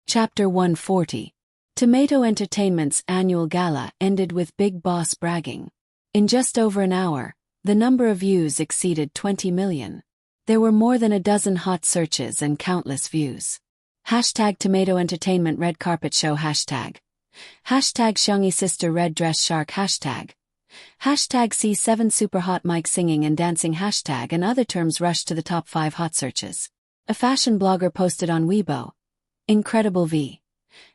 Chapter 140. Tomato Entertainment's annual gala ended with Big Boss bragging. In just over an hour, the number of views exceeded 20 million. There were more than a dozen hot searches and countless views. Hashtag Tomato Entertainment Red Carpet Show Hashtag Xiangyi Sister Red Dress Shark Hashtag C7 Super Hot Mic Singing and Dancing Hashtag and other terms rushed to the top 5 hot searches. A fashion blogger posted on Weibo. Incredible V.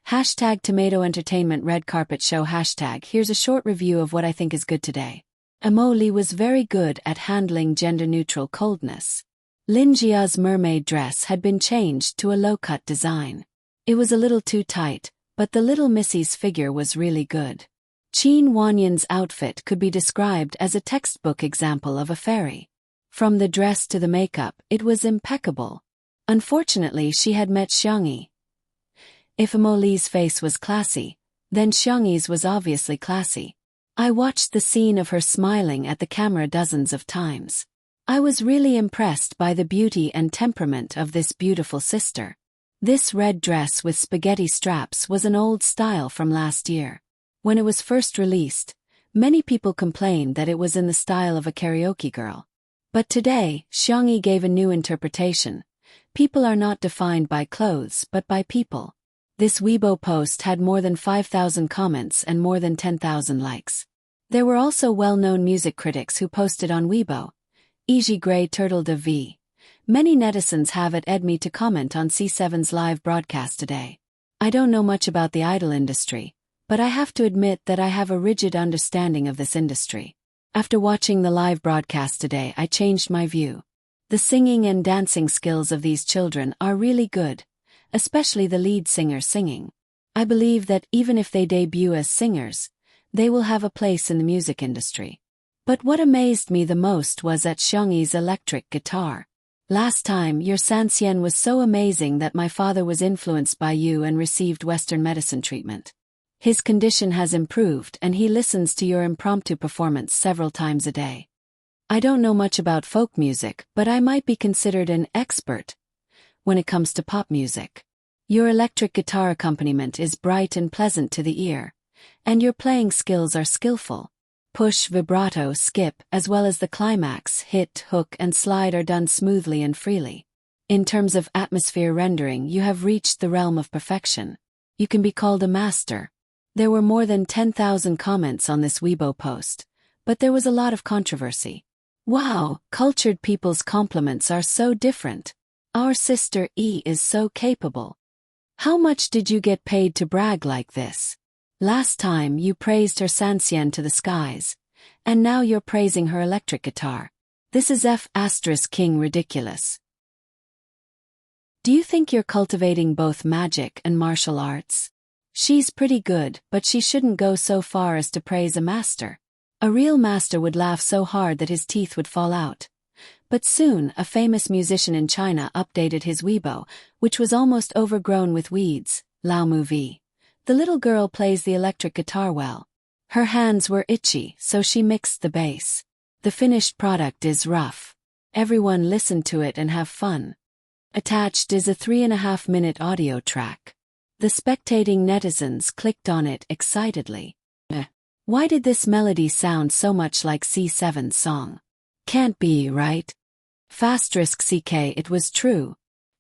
Hashtag Tomato Entertainment Red Carpet Show Hashtag Here's a short review of what I think is good today. Amo Lee was very good at handling gender-neutral coldness. Lin Jia's mermaid dress had been changed to a low-cut design. It was a little too tight, but the little Missy's figure was really good. Qin Wanyan's outfit could be described as a textbook example of a fairy. From the dress to the makeup, it was impeccable. Unfortunately, she had met Xiangyi. If Amo Lee's face was classy, then Xiangyi's was obviously classy. I watched the scene of her smiling at the camera dozens of times. I was really impressed by the beauty and temperament of this beautiful sister. This red dress with spaghetti straps was an old style from last year. When it was first released, many people complained that it was in the style of a karaoke girl. But today, Xiangyi gave a new interpretation. People are not defined by clothes but by people. This Weibo post had more than 5,000 comments and more than 10,000 likes. There were also well-known music critics who posted on Weibo. E.g. Grey Turtle de V. Many netizens have added me to comment on C7's live broadcast today. I don't know much about the idol industry, but I have to admit that I have a rigid understanding of this industry. After watching the live broadcast today, I changed my view. The singing and dancing skills of these children are really good, especially the lead singer singing. I believe that even if they debut as singers, they will have a place in the music industry. But what amazed me the most was at Xiangyi's electric guitar. Last time, your Sanxian was so amazing that my father was influenced by you and received Western medicine treatment. His condition has improved and he listens to your impromptu performance several times a day. I don't know much about folk music, but I might be considered an expert when it comes to pop music. Your electric guitar accompaniment is bright and pleasant to the ear, and your playing skills are skillful. Push, vibrato, skip, as well as the climax, hit, hook, and slide are done smoothly and freely. In terms of atmosphere rendering, you have reached the realm of perfection. You can be called a master. There were more than 10,000 comments on this Weibo post, but there was a lot of controversy. Wow, cultured people's compliments are so different. Our sister E is so capable. How much did you get paid to brag like this? Last time you praised her Sanxian to the skies, and now you're praising her electric guitar. This is King ridiculous. Do you think you're cultivating both magic and martial arts? She's pretty good, but she shouldn't go so far as to praise a master. A real master would laugh so hard that his teeth would fall out. But soon, a famous musician in China updated his Weibo, which was almost overgrown with weeds. Lao Mu V. The little girl plays the electric guitar well. Her hands were itchy, so she mixed the bass. The finished product is rough. Everyone listen to it and have fun. Attached is a 3.5-minute audio track. The spectating netizens clicked on it excitedly. Why did this melody sound so much like C7's song? Can't be, right? *CK It was true.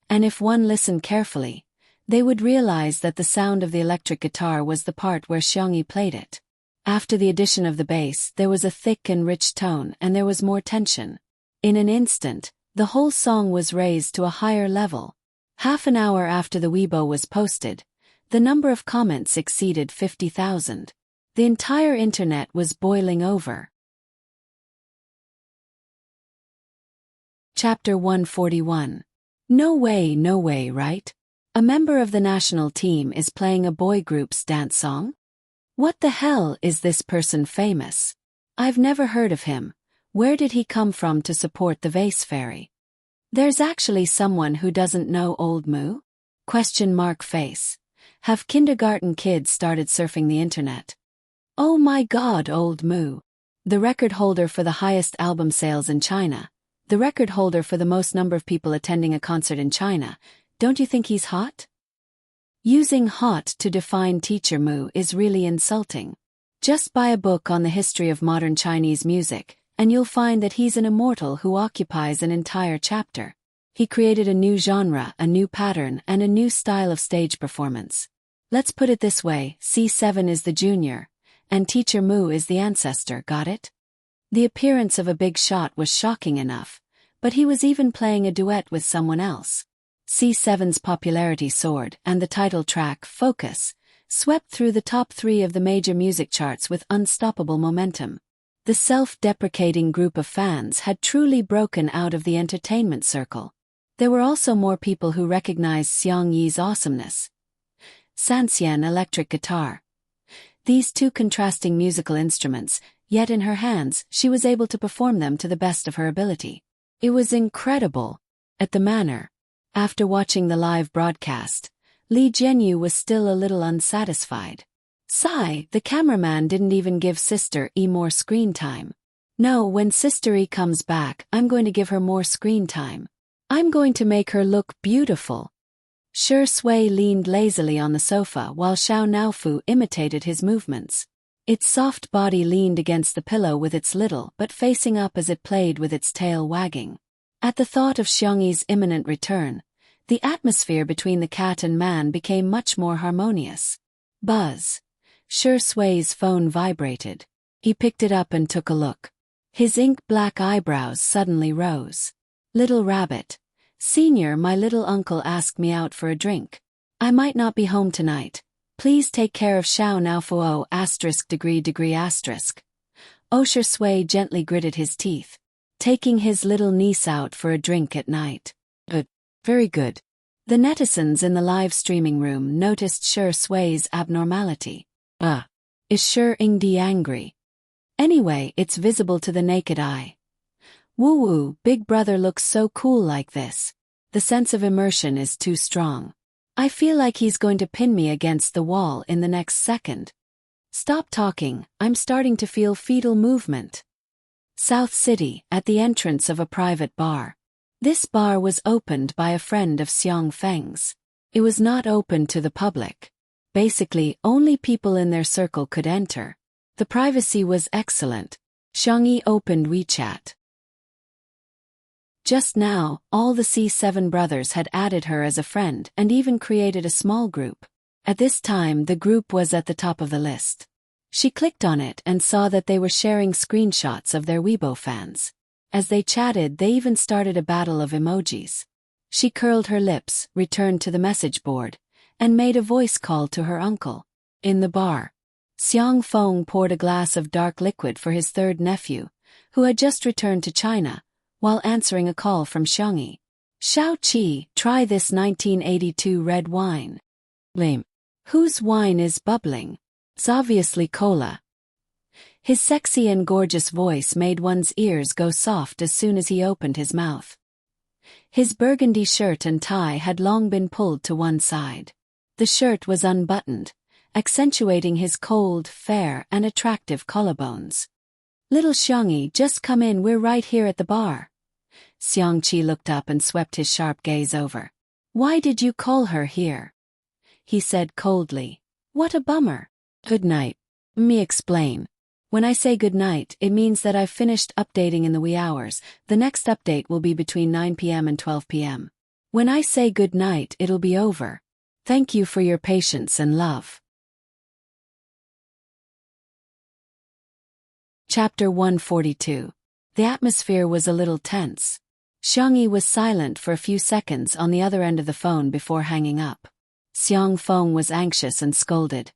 And if one listened carefully, they would realize that the sound of the electric guitar was the part where Xiangyi played it. After the addition of the bass, there was a thick and rich tone and there was more tension. In an instant, the whole song was raised to a higher level. Half an hour after the Weibo was posted, the number of comments exceeded 50,000. The entire internet was boiling over. Chapter 141. No way, right? A member of the national team is playing a boy group's dance song? What the hell is this person famous? I've never heard of him. Where did he come from to support the vase fairy? There's actually someone who doesn't know Old Moo? Face. Have kindergarten kids started surfing the internet? Oh my god, Old Moo. The record holder for the highest album sales in China. The record holder for the most number of people attending a concert in China. Don't you think he's hot? Using hot to define Teacher Mu is really insulting. Just buy a book on the history of modern Chinese music, and you'll find that he's an immortal who occupies an entire chapter. He created a new genre, a new pattern, and a new style of stage performance. Let's put it this way, C7 is the junior, and Teacher Mu is the ancestor, got it? The appearance of a big shot was shocking enough, but he was even playing a duet with someone else. C7's popularity soared, and the title track, Focus, swept through the top 3 of the major music charts with unstoppable momentum. The self-deprecating group of fans had truly broken out of the entertainment circle. There were also more people who recognized Xiang Yi's awesomeness. Sanxian electric guitar. These two contrasting musical instruments, yet in her hands, she was able to perform them to the best of her ability. It was incredible. At the manor, after watching the live broadcast, Li Jianyu was still a little unsatisfied. Sigh, the cameraman didn't even give Sister E more screen time. No, when Sister E comes back, I'm going to give her more screen time. I'm going to make her look beautiful. Shi Sui leaned lazily on the sofa while Xiao Naofu imitated his movements. Its soft body leaned against the pillow with its little but facing up as it played with its tail wagging. At the thought of Xiangyi's imminent return, the atmosphere between the cat and man became much more harmonious. Buzz. Shi Sui's phone vibrated. He picked it up and took a look. His ink-black eyebrows suddenly rose. Little Rabbit. Senior, my little uncle asked me out for a drink. I might not be home tonight. Please take care of Xiao Naofuo *******. Shi Sui gently gritted his teeth. Taking his little niece out for a drink at night. Very good. The netizens in the live streaming room noticed Shi Sui's abnormality. Is Shi Yingdi angry? Anyway, it's visible to the naked eye. Woo-woo, Big Brother looks so cool like this. The sense of immersion is too strong. I feel like he's going to pin me against the wall in the next second. Stop talking, I'm starting to feel fetal movement. South City, at the entrance of a private bar. This bar was opened by a friend of Xiang Feng's. It was not open to the public. Basically, only people in their circle could enter. The privacy was excellent. Xiangyi opened WeChat. Just now, all the C7 brothers had added her as a friend and even created a small group. At this time, the group was at the top of the list. She clicked on it and saw that they were sharing screenshots of their Weibo fans. As they chatted, they even started a battle of emojis. She curled her lips, returned to the message board, and made a voice call to her uncle. In the bar, Xiang Feng poured a glass of dark liquid for his third nephew, who had just returned to China, while answering a call from Xiangyi. Xiao Qi, try this 1982 red wine. Lame. Whose wine is bubbling? It's obviously cola. His sexy and gorgeous voice made one's ears go soft as soon as he opened his mouth. His burgundy shirt and tie had long been pulled to one side. The shirt was unbuttoned, accentuating his cold, fair, and attractive collarbones. Little Xiangyi, just come in, we're right here at the bar. Xiang Qi looked up and swept his sharp gaze over. Why did you call her here? He said coldly. What a bummer. Good night. Me explain. When I say good night, it means that I've finished updating in the wee hours. The next update will be between 9 p.m. and 12 p.m. When I say good night, it'll be over. Thank you for your patience and love. Chapter 142. The atmosphere was a little tense. Xiangyi was silent for a few seconds on the other end of the phone before hanging up. Xiang Feng was anxious and scolded.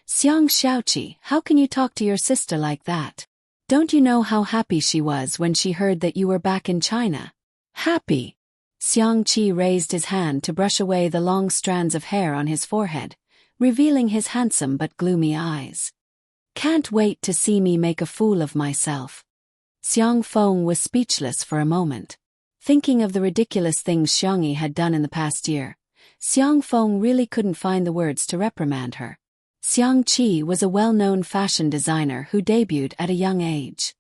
Xiang Xiaoqi, how can you talk to your sister like that? Don't you know how happy she was when she heard that you were back in China? Happy? Xiang Qi raised his hand to brush away the long strands of hair on his forehead, revealing his handsome but gloomy eyes. Can't wait to see me make a fool of myself. Xiang Feng was speechless for a moment. Thinking of the ridiculous things Xiangyi had done in the past year, Xiang Feng really couldn't find the words to reprimand her. Xiang Qi was a well-known fashion designer who debuted at a young age.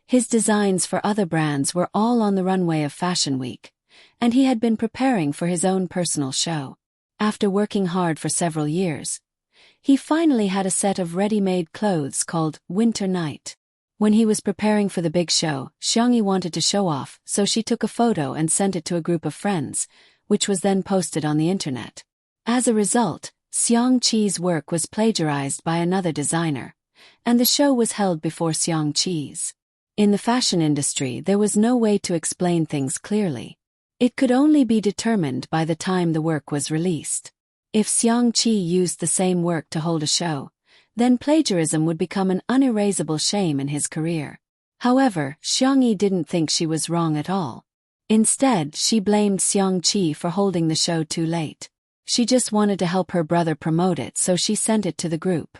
His designs for other brands were all on the runway of Fashion Week, and he had been preparing for his own personal show. After working hard for several years, he finally had a set of ready-made clothes called Winter Night. When he was preparing for the big show, Xiangyi wanted to show off, so she took a photo and sent it to a group of friends, which was then posted on the internet. As a result, Xiangqi's work was plagiarized by another designer, and the show was held before Xiangqi's. In the fashion industry, there was no way to explain things clearly. It could only be determined by the time the work was released. If Xiangqi used the same work to hold a show, then plagiarism would become an unerasable shame in his career. However, Xiangyi didn't think she was wrong at all. Instead, she blamed Xiangqi for holding the show too late. She just wanted to help her brother promote it, so she sent it to the group.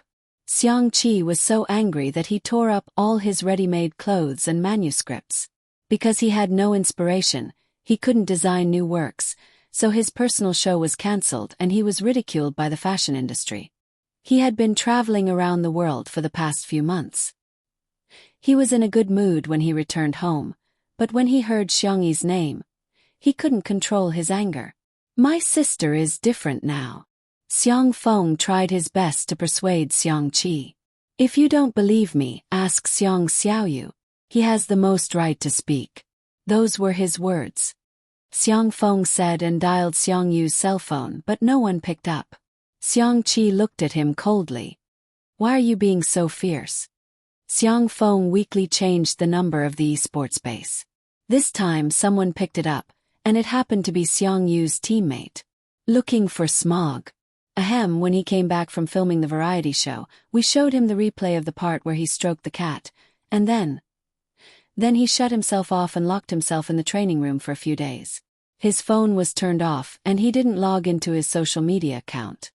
Xiangqi was so angry that he tore up all his ready-made clothes and manuscripts. Because he had no inspiration, he couldn't design new works, so his personal show was cancelled and he was ridiculed by the fashion industry. He had been traveling around the world for the past few months. He was in a good mood when he returned home, but when he heard Xiangyi's name, he couldn't control his anger. "My sister is different now." Xiang Feng tried his best to persuade Xiangqi. "If you don't believe me, ask Xiang Xiaoyu. He has the most right to speak." Those were his words. Xiang Feng said and dialed Xiangyu's cell phone, but no one picked up. Xiangqi looked at him coldly. "Why are you being so fierce?" Xiang Feng weakly changed the number of the esports base. This time someone picked it up, and it happened to be Xiangyu's teammate. "Looking for Smog." Ahem, when he came back from filming the variety show, we showed him the replay of the part where he stroked the cat, and then he shut himself off and locked himself in the training room for a few days. His phone was turned off and he didn't log into his social media account.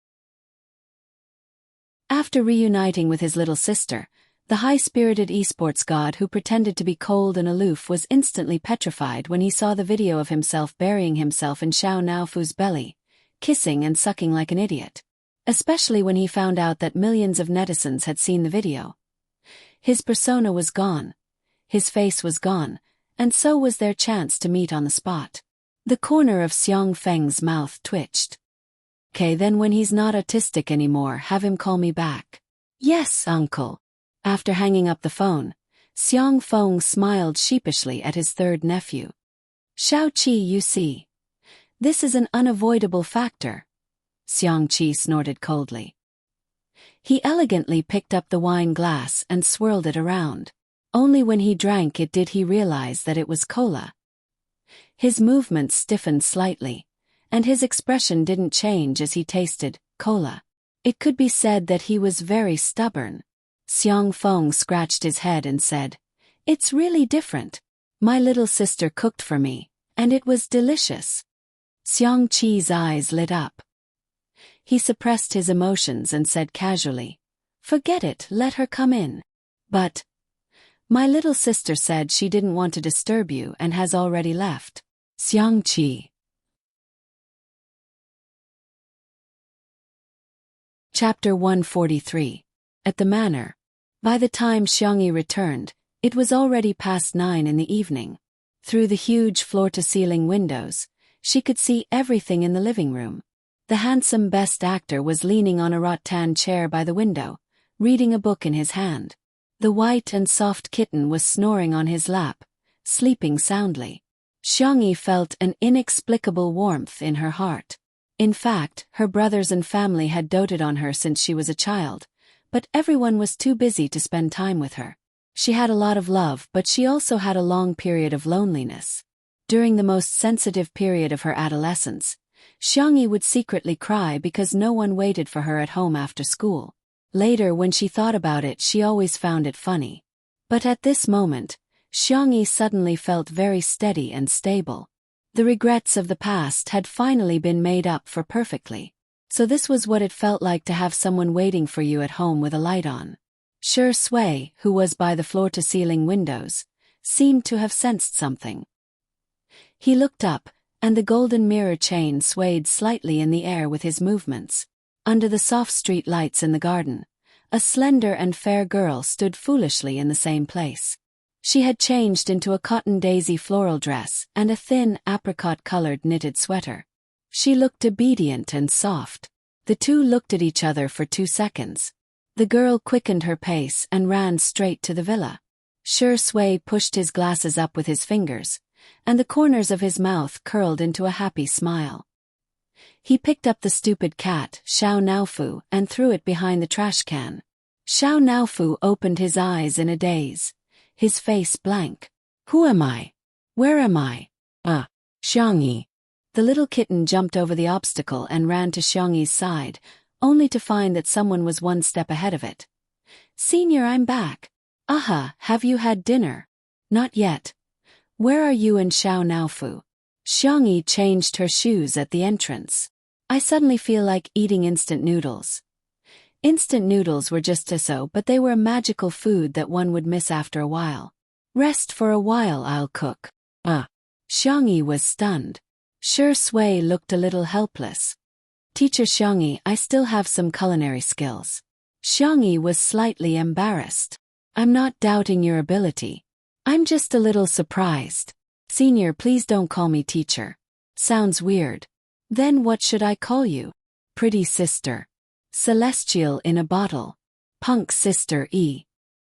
After reuniting with his little sister, the high-spirited esports god who pretended to be cold and aloof was instantly petrified when he saw the video of himself burying himself in Xiao Naofu's belly, kissing and sucking like an idiot. Especially when he found out that millions of netizens had seen the video. His persona was gone. His face was gone, and so was their chance to meet on the spot. The corner of Xiang Feng's mouth twitched. "Okay, then when he's not autistic anymore, have him call me back." "Yes, uncle." After hanging up the phone, Xiang Feng smiled sheepishly at his third nephew. "Xiaoqi, you see. This is an unavoidable factor." Xiangqi snorted coldly. He elegantly picked up the wine glass and swirled it around. Only when he drank it did he realize that it was cola. His movements stiffened slightly, and his expression didn't change as he tasted cola. It could be said that he was very stubborn. Xiang Feng scratched his head and said, "It's really different. My little sister cooked for me, and it was delicious." Xiangqi's eyes lit up. He suppressed his emotions and said casually, "Forget it, let her come in." "But my little sister said she didn't want to disturb you and has already left." Xiangqi. Chapter 143. At the manor. By the time Xiangyi returned, it was already past 9 in the evening. Through the huge floor-to-ceiling windows, she could see everything in the living room. The handsome best actor was leaning on a rattan chair by the window, reading a book in his hand. The white and soft kitten was snoring on his lap, sleeping soundly. Xiangyi felt an inexplicable warmth in her heart. In fact, her brothers and family had doted on her since she was a child, but everyone was too busy to spend time with her. She had a lot of love, but she also had a long period of loneliness. During the most sensitive period of her adolescence, Xiangyi would secretly cry because no one waited for her at home after school. Later, when she thought about it, she always found it funny. But at this moment, Xiangyi suddenly felt very steady and stable. The regrets of the past had finally been made up for perfectly. So this was what it felt like to have someone waiting for you at home with a light on. Shi Sui, who was by the floor-to-ceiling windows, seemed to have sensed something. He looked up, and the golden mirror chain swayed slightly in the air with his movements. Under the soft street lights in the garden, a slender and fair girl stood foolishly in the same place. She had changed into a cotton daisy floral dress and a thin apricot-colored knitted sweater. She looked obedient and soft. The two looked at each other for 2 seconds. The girl quickened her pace and ran straight to the villa. Shui pushed his glasses up with his fingers, and the corners of his mouth curled into a happy smile. He picked up the stupid cat, Xiao Naofu, and threw it behind the trash can. Xiao Naofu opened his eyes in a daze, his face blank. Who am I? Where am I? Xiangyi. The little kitten jumped over the obstacle and ran to Xiangyi's side, only to find that someone was 1 step ahead of it. Senior, I'm back. Aha, have you had dinner? Not yet. Where are you and Xiao Naofu? Xiangyi changed her shoes at the entrance. I suddenly feel like eating instant noodles. Instant noodles were just so, but they were a magical food that one would miss after a while. Rest for a while, I'll cook. Xiangyi was stunned. Shui looked a little helpless. Teacher Xiangyi, I still have some culinary skills. Xiangyi was slightly embarrassed. I'm not doubting your ability. I'm just a little surprised. Senior, please don't call me teacher. Sounds weird. Then what should I call you? Pretty sister. Celestial in a bottle. Punk sister E.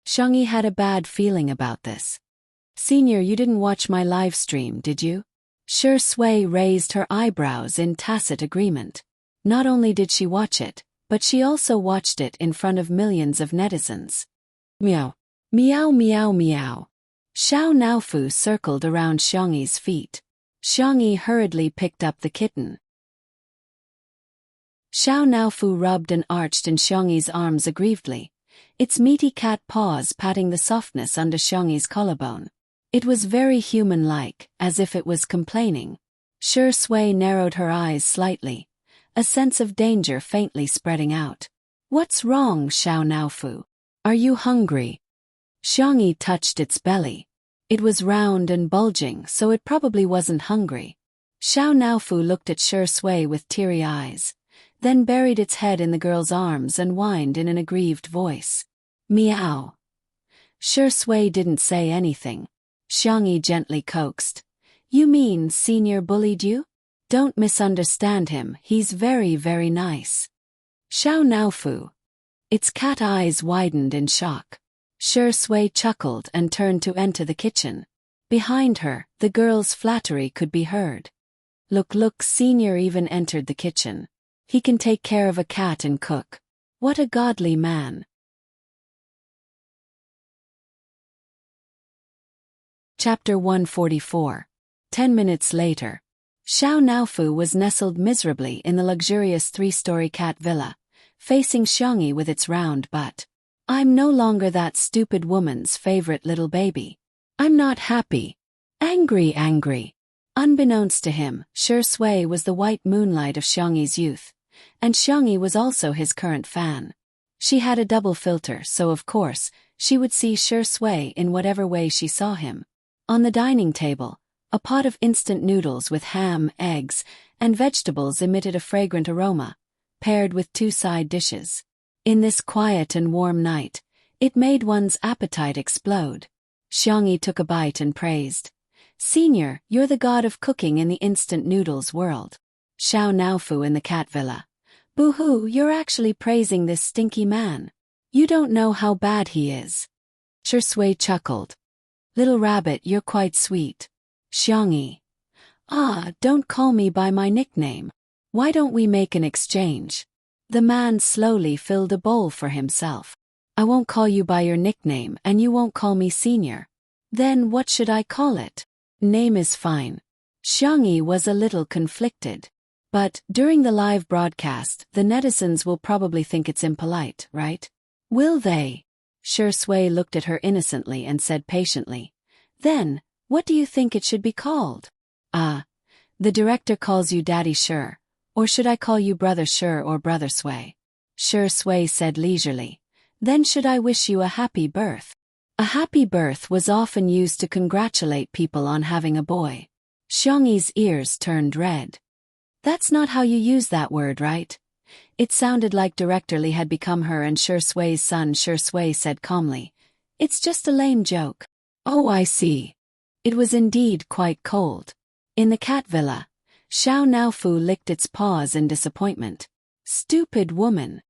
Xiangyi had a bad feeling about this. Senior, you didn't watch my live stream, did you? Shui raised her eyebrows in tacit agreement. Not only did she watch it, but she also watched it in front of millions of netizens. Meow. Meow meow meow. Xiao Naofu circled around Xiangyi's feet. Xiangyi hurriedly picked up the kitten. Xiao Naofu rubbed and arched in Xiangyi's arms aggrievedly, its meaty cat paws patting the softness under Xiangyi's collarbone. It was very human-like, as if it was complaining. Shui narrowed her eyes slightly, a sense of danger faintly spreading out. What's wrong, Xiao Naofu? Are you hungry? Xiangyi touched its belly. It was round and bulging, so it probably wasn't hungry. Xiao Naofu looked at Shui with teary eyes, then buried its head in the girl's arms and whined in an aggrieved voice. Meow. Shui didn't say anything. Xiangyi gently coaxed. You mean Senior bullied you? Don't misunderstand him, he's very, very nice. Xiao Naofu. Its cat eyes widened in shock. Shui chuckled and turned to enter the kitchen. Behind her, the girl's flattery could be heard. Look, Senior even entered the kitchen. He can take care of a cat and cook. What a godly man. Chapter 144. 10 minutes later. Xiao Naofu was nestled miserably in the luxurious 3-story cat villa, facing Xiangyi with its round butt. I'm no longer that stupid woman's favorite little baby. I'm not happy. Angry. Unbeknownst to him, Shui was the white moonlight of Xiangyi's youth, and Xiangyi was also his current fan. She had a double filter, so of course, she would see Shui in whatever way she saw him. On the dining table, a pot of instant noodles with ham, eggs, and vegetables emitted a fragrant aroma, paired with 2 side dishes. In this quiet and warm night, it made one's appetite explode. Xiangyi took a bite and praised. Senior, you're the god of cooking in the instant noodles world. Xiao Naofu in the cat villa. Boo-hoo, you're actually praising this stinky man. You don't know how bad he is. Shui chuckled. Little rabbit, you're quite sweet. Xiangyi. Don't call me by my nickname. Why don't we make an exchange? The man slowly filled a bowl for himself. I won't call you by your nickname and you won't call me Senior. Then what should I call it? Name is fine. Xiangyi was a little conflicted. But, during the live broadcast, the netizens will probably think it's impolite, right? Will they? Shui looked at her innocently and said patiently. Then, what do you think it should be called? The director calls you Daddy Shui. Or should I call you Brother Shui or Brother Shui? Shui said leisurely. Then should I wish you a happy birth? A happy birth was often used to congratulate people on having a boy. Xiangyi's ears turned red. That's not how you use that word, right? It sounded like Director Li had become her and Shui's son. Shui said calmly. It's just a lame joke. Oh, I see. It was indeed quite cold. In the cat villa, Xiao Naofu licked its paws in disappointment. Stupid woman.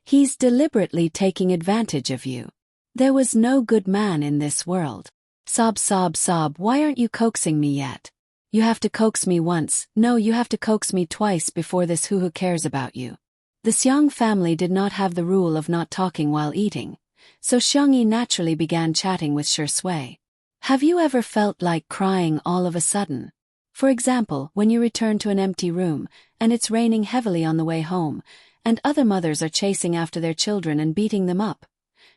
He's deliberately taking advantage of you. There was no good man in this world. Sob, sob, sob, why aren't you coaxing me yet? You have to coax me once, no, you have to coax me twice before this who cares about you. The Xiang family did not have the rule of not talking while eating, so Xiangyi naturally began chatting with Shi Sui. Have you ever felt like crying all of a sudden? For example, when you return to an empty room, and it's raining heavily on the way home, and other mothers are chasing after their children and beating them up.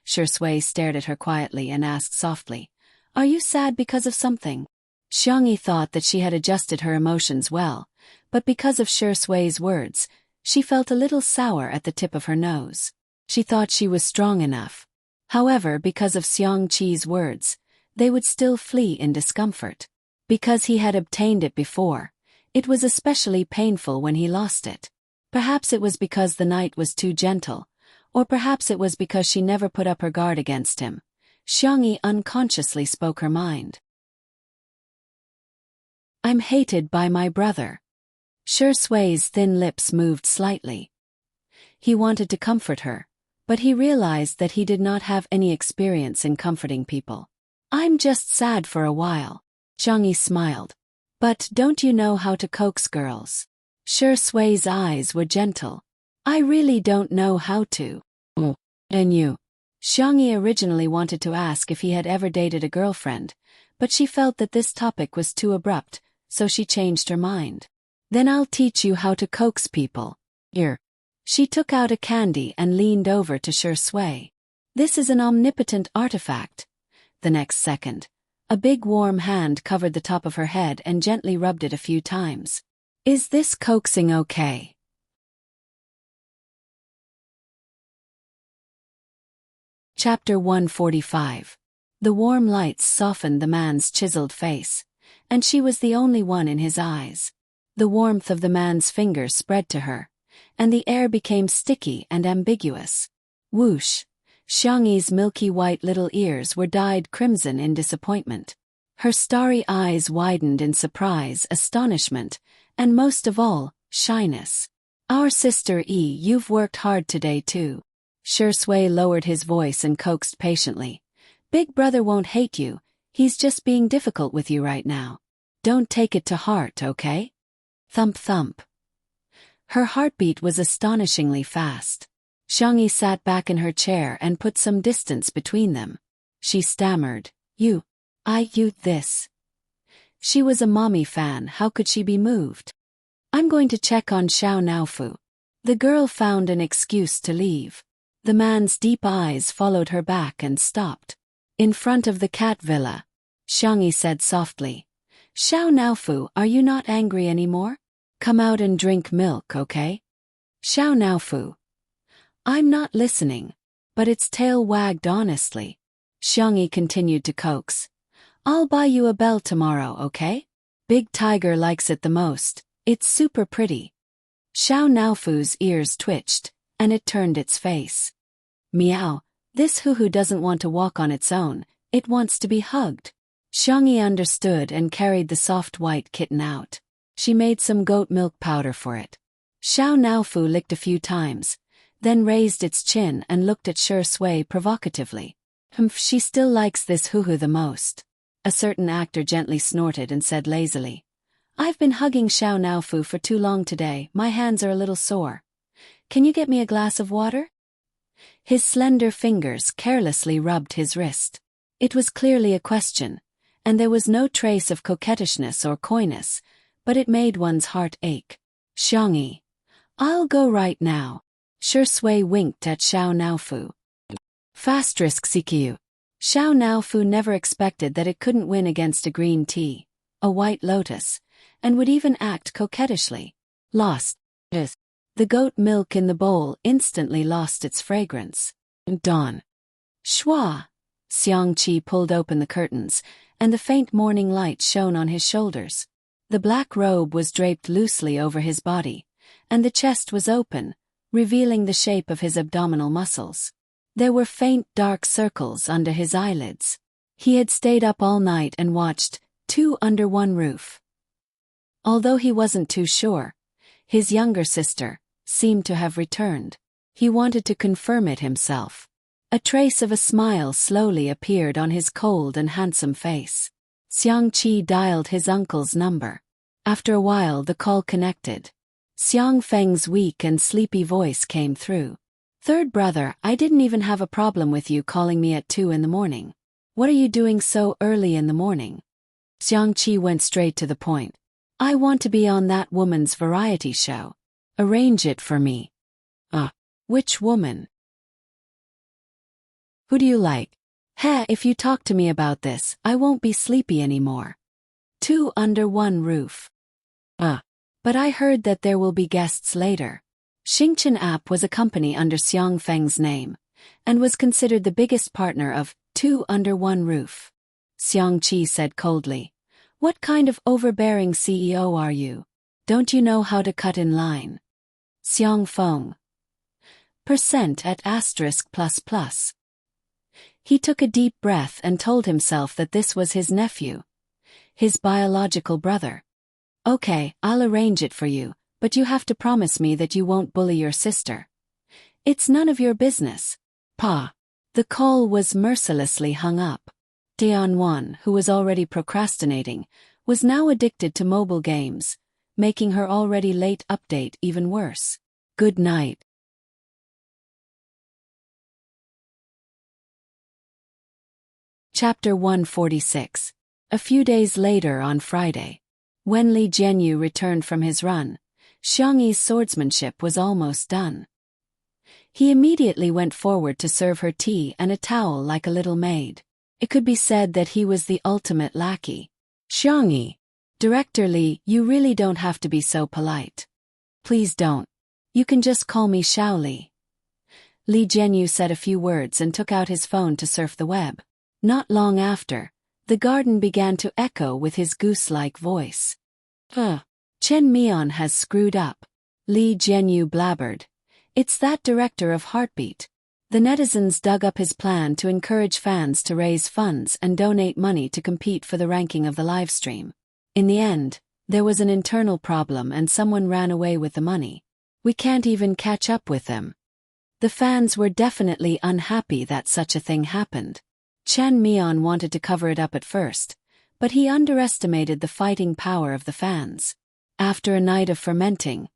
Shi Sui stared at her quietly and asked softly, "Are you sad because of something?" Xiangyi thought that she had adjusted her emotions well, but because of Shi Sui's words, she felt a little sour at the tip of her nose. She thought she was strong enough. However, because of Xiang Qi's words, they would still flee in discomfort. Because he had obtained it before, it was especially painful when he lost it. Perhaps it was because the night was too gentle, or perhaps it was because she never put up her guard against him. Xiangyi unconsciously spoke her mind. I'm hated by my brother. Shi Sui's thin lips moved slightly. He wanted to comfort her, but he realized that he did not have any experience in comforting people. I'm just sad for a while. Xiangyi smiled. But don't you know how to coax girls? Shi Sui's eyes were gentle. I really don't know how to. Oh, and you? Xiangyi originally wanted to ask if he had ever dated a girlfriend, but she felt that this topic was too abrupt, so she changed her mind. Then I'll teach you how to coax people. Here. She took out a candy and leaned over to Shi Sui. This is an omnipotent artifact. The next second, a big warm hand covered the top of her head and gently rubbed it a few times. Is this coaxing okay? Chapter 145. The warm lights softened the man's chiseled face, and she was the only one in his eyes. The warmth of the man's fingers spread to her, and the air became sticky and ambiguous. Whoosh! Xiangyi's milky white little ears were dyed crimson in disappointment. Her starry eyes widened in surprise, astonishment, and most of all, shyness. Our sister you've worked hard today too. Shi Sui lowered his voice and coaxed patiently. Big brother won't hate you, he's just being difficult with you right now. Don't take it to heart, okay? Thump thump. Her heartbeat was astonishingly fast. Xiangyi sat back in her chair and put some distance between them. She stammered, you this. She was a mommy fan, how could she be moved? I'm going to check on Xiao Naofu. The girl found an excuse to leave. The man's deep eyes followed her back and stopped. In front of the cat villa, Xiangyi said softly, Xiao Naofu, are you not angry anymore? Come out and drink milk, okay? Xiao Naofu. I'm not listening, but its tail wagged honestly. Xiangyi continued to coax. I'll buy you a bell tomorrow, okay? Big Tiger likes it the most, it's super pretty. Xiao Naofu's ears twitched, and it turned its face. Meow, this hoo-hoo doesn't want to walk on its own, it wants to be hugged. Xiangyi understood and carried the soft white kitten out. She made some goat milk powder for it. Xiao Naofu licked a few times, then raised its chin and looked at Shi Sui provocatively. She still likes this hoo-hoo the most. A certain actor gently snorted and said lazily, I've been hugging Xiao Naofu for too long today, my hands are a little sore. Can you get me a glass of water? His slender fingers carelessly rubbed his wrist. It was clearly a question, and there was no trace of coquettishness or coyness, but it made one's heart ache. Xiangyi. I'll go right now. Shi Sui winked at Xiao Naofu. Fasterisk CQ. Xiao Naofu never expected that it couldn't win against a green tea, a white lotus, and would even act coquettishly. Lost. The goat milk in the bowl instantly lost its fragrance. Dawn. Schwa. Xiang Qi pulled open the curtains, and the faint morning light shone on his shoulders. The black robe was draped loosely over his body, and the chest was open, revealing the shape of his abdominal muscles. There were faint dark circles under his eyelids. He had stayed up all night and watched Two Under One Roof. Although he wasn't too sure, his younger sister seemed to have returned. He wanted to confirm it himself. A trace of a smile slowly appeared on his cold and handsome face. Xiangqi dialed his uncle's number. After a while the call connected. Xiang Feng's weak and sleepy voice came through. "Third brother, I didn't even have a problem with you calling me at 2 in the morning. What are you doing so early in the morning?" Xiangqi went straight to the point. "I want to be on that woman's variety show. Arrange it for me." Which woman? Who do you like? Heh, if you talk to me about this, I won't be sleepy anymore. 2 under 1 roof. But I heard that there will be guests later. Xingchen App was a company under Xiang Feng's name, and was considered the biggest partner of 2 under 1 roof. Xiang Qi said coldly. "What kind of overbearing CEO are you? Don't you know how to cut in line?" Xiang Feng. Percent at *++. He took a deep breath and told himself that this was his nephew. His biological brother. "Okay, I'll arrange it for you, but you have to promise me that you won't bully your sister." "It's none of your business, Pa." The call was mercilessly hung up. Tianwan, who was already procrastinating, was now addicted to mobile games, making her already late update even worse. Good night. Chapter 146. A few days later on Friday. When Li Jianyu returned from his run, Xiangyi's swordsmanship was almost done. He immediately went forward to serve her tea and a towel like a little maid. It could be said that he was the ultimate lackey. "Xiangyi. Director Li, you really don't have to be so polite. Please don't. You can just call me Xiao Li." Li Jianyu said a few words and took out his phone to surf the web. Not long after, the garden began to echo with his goose-like voice. Chen Mian has screwed up," Li Jianyu blabbered. "It's that director of Heartbeat." The netizens dug up his plan to encourage fans to raise funds and donate money to compete for the ranking of the livestream. In the end, there was an internal problem and someone ran away with the money. "We can't even catch up with them." The fans were definitely unhappy that such a thing happened. Chen Mian wanted to cover it up at first, but he underestimated the fighting power of the fans. After a night of fermenting,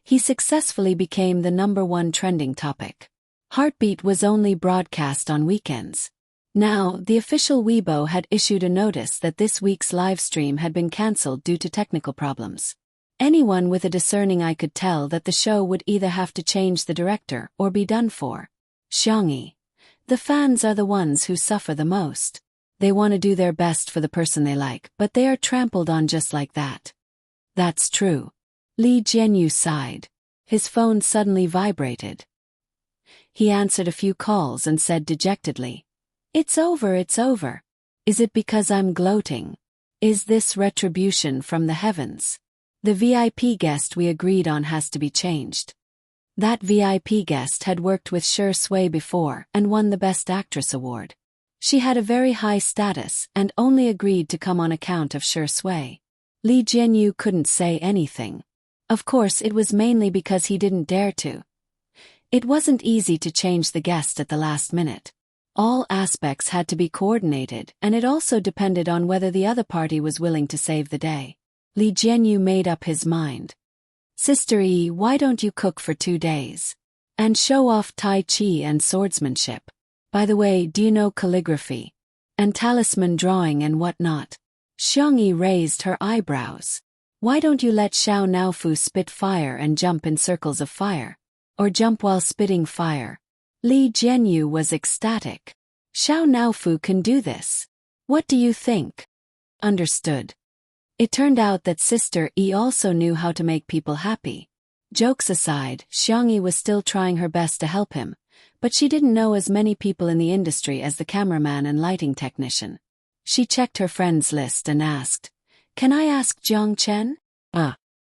he successfully became the #1 trending topic. Heartbeat was only broadcast on weekends. Now, the official Weibo had issued a notice that this week's live stream had been cancelled due to technical problems. Anyone with a discerning eye could tell that the show would either have to change the director or be done for. Xiangyi. The fans are the ones who suffer the most. They want to do their best for the person they like, but they are trampled on just like that. That's true. Li Jianyu sighed. His phone suddenly vibrated. He answered a few calls and said dejectedly, "It's over, it's over. Is it because I'm gloating? Is this retribution from the heavens? The VIP guest we agreed on has to be changed." That VIP guest had worked with Shi Sui before and won the Best Actress award. She had a very high status and only agreed to come on account of Shi Sui. Li Jianyu couldn't say anything. Of course it was mainly because he didn't dare to. It wasn't easy to change the guest at the last minute. All aspects had to be coordinated, and it also depended on whether the other party was willing to save the day. Li Jianyu made up his mind. "Sister Yi, why don't you cook for 2 days? And show off Tai Chi and swordsmanship? By the way, do you know calligraphy? And talisman drawing and whatnot?" Xiangyi raised her eyebrows. "Why don't you let Xiao Naofu spit fire and jump in circles of fire? Or jump while spitting fire?" Li Jianyu was ecstatic. "Xiao Naofu can do this. What do you think?" Understood. It turned out that Sister Yi also knew how to make people happy. Jokes aside, Xiangyi was still trying her best to help him, but she didn't know as many people in the industry as the cameraman and lighting technician. She checked her friends list and asked, "Can I ask Jiang Chen?"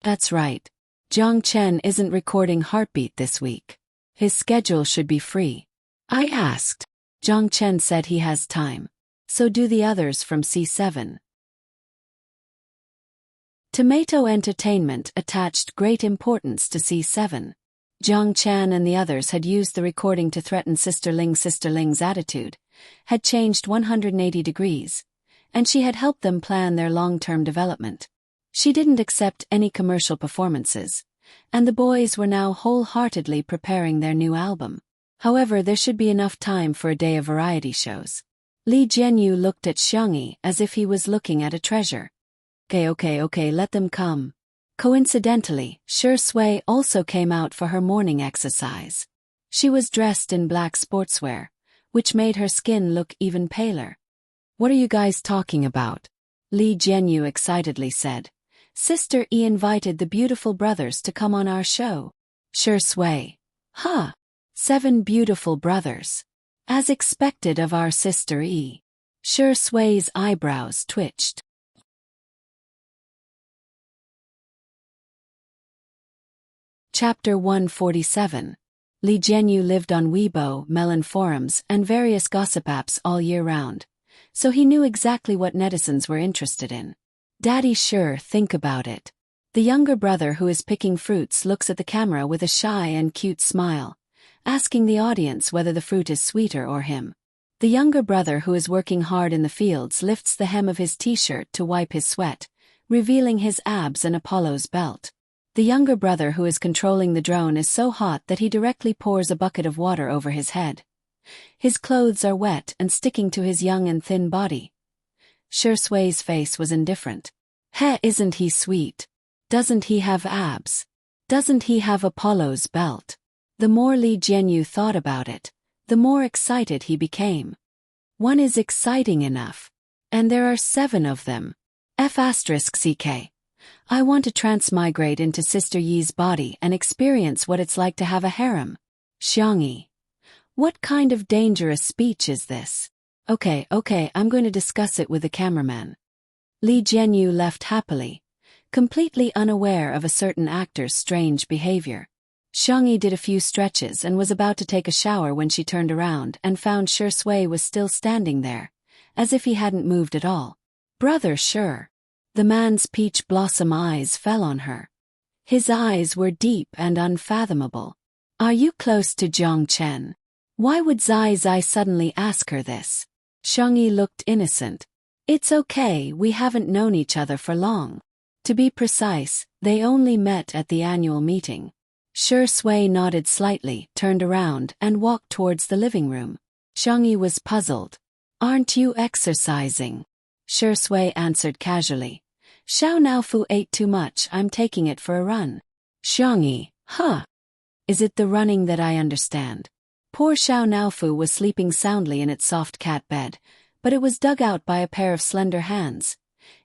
That's right. Jiang Chen isn't recording Heartbeat this week. His schedule should be free." I asked. Jiang Chen said he has time. So do the others from C7. Tomato Entertainment attached great importance to C7. Jiang Chan and the others had used the recording to threaten Sister Ling. Sister Ling's attitude had changed 180 degrees, and she had helped them plan their long-term development. She didn't accept any commercial performances, and the boys were now wholeheartedly preparing their new album. However, there should be enough time for a day of variety shows. Li Jianyu looked at Xiangyi as if he was looking at a treasure. Okay, let them come. Coincidentally, Shi Sui also came out for her morning exercise. She was dressed in black sportswear, which made her skin look even paler. What are you guys talking about? Li Jianyu excitedly said. Sister E invited the beautiful brothers to come on our show. Shi Sui. Huh. 7 beautiful brothers. As expected of our Sister E. Shi Sui's eyebrows twitched. Chapter 147. Li Jianyu lived on Weibo, Melon forums, and various gossip apps all year round, so he knew exactly what netizens were interested in. Daddy sure, think about it. The younger brother who is picking fruits looks at the camera with a shy and cute smile, asking the audience whether the fruit is sweeter or him. The younger brother who is working hard in the fields lifts the hem of his t-shirt to wipe his sweat, revealing his abs and Apollo's belt. The younger brother who is controlling the drone is so hot that he directly pours a bucket of water over his head. His clothes are wet and sticking to his young and thin body. Shi Sui's face was indifferent. Isn't he sweet? Doesn't he have abs? Doesn't he have Apollo's belt? The more Li Jianyu thought about it, the more excited he became. One is exciting enough. And there are 7 of them. F*ck. I want to transmigrate into Sister Yi's body and experience what it's like to have a harem. Xiangyi. What kind of dangerous speech is this? Okay, I'm going to discuss it with the cameraman. Li Jianyu left happily, completely unaware of a certain actor's strange behavior. Xiangyi did a few stretches and was about to take a shower when she turned around and found Shi Sui was still standing there, as if he hadn't moved at all. Brother Shi. The man's peach blossom eyes fell on her. His eyes were deep and unfathomable. Are you close to Jiang Chen? Why would Zai suddenly ask her this? Xiangyi looked innocent. It's okay, we haven't known each other for long. To be precise, they only met at the annual meeting. Shi Sui nodded slightly, turned around, and walked towards the living room. Xiangyi was puzzled. Aren't you exercising? Shi Sui answered casually. Xiao Naofu ate too much, I'm taking it for a run. Xiangyi, Is it the running that I understand? Poor Xiao Naofu was sleeping soundly in its soft cat bed, but it was dug out by a pair of slender hands.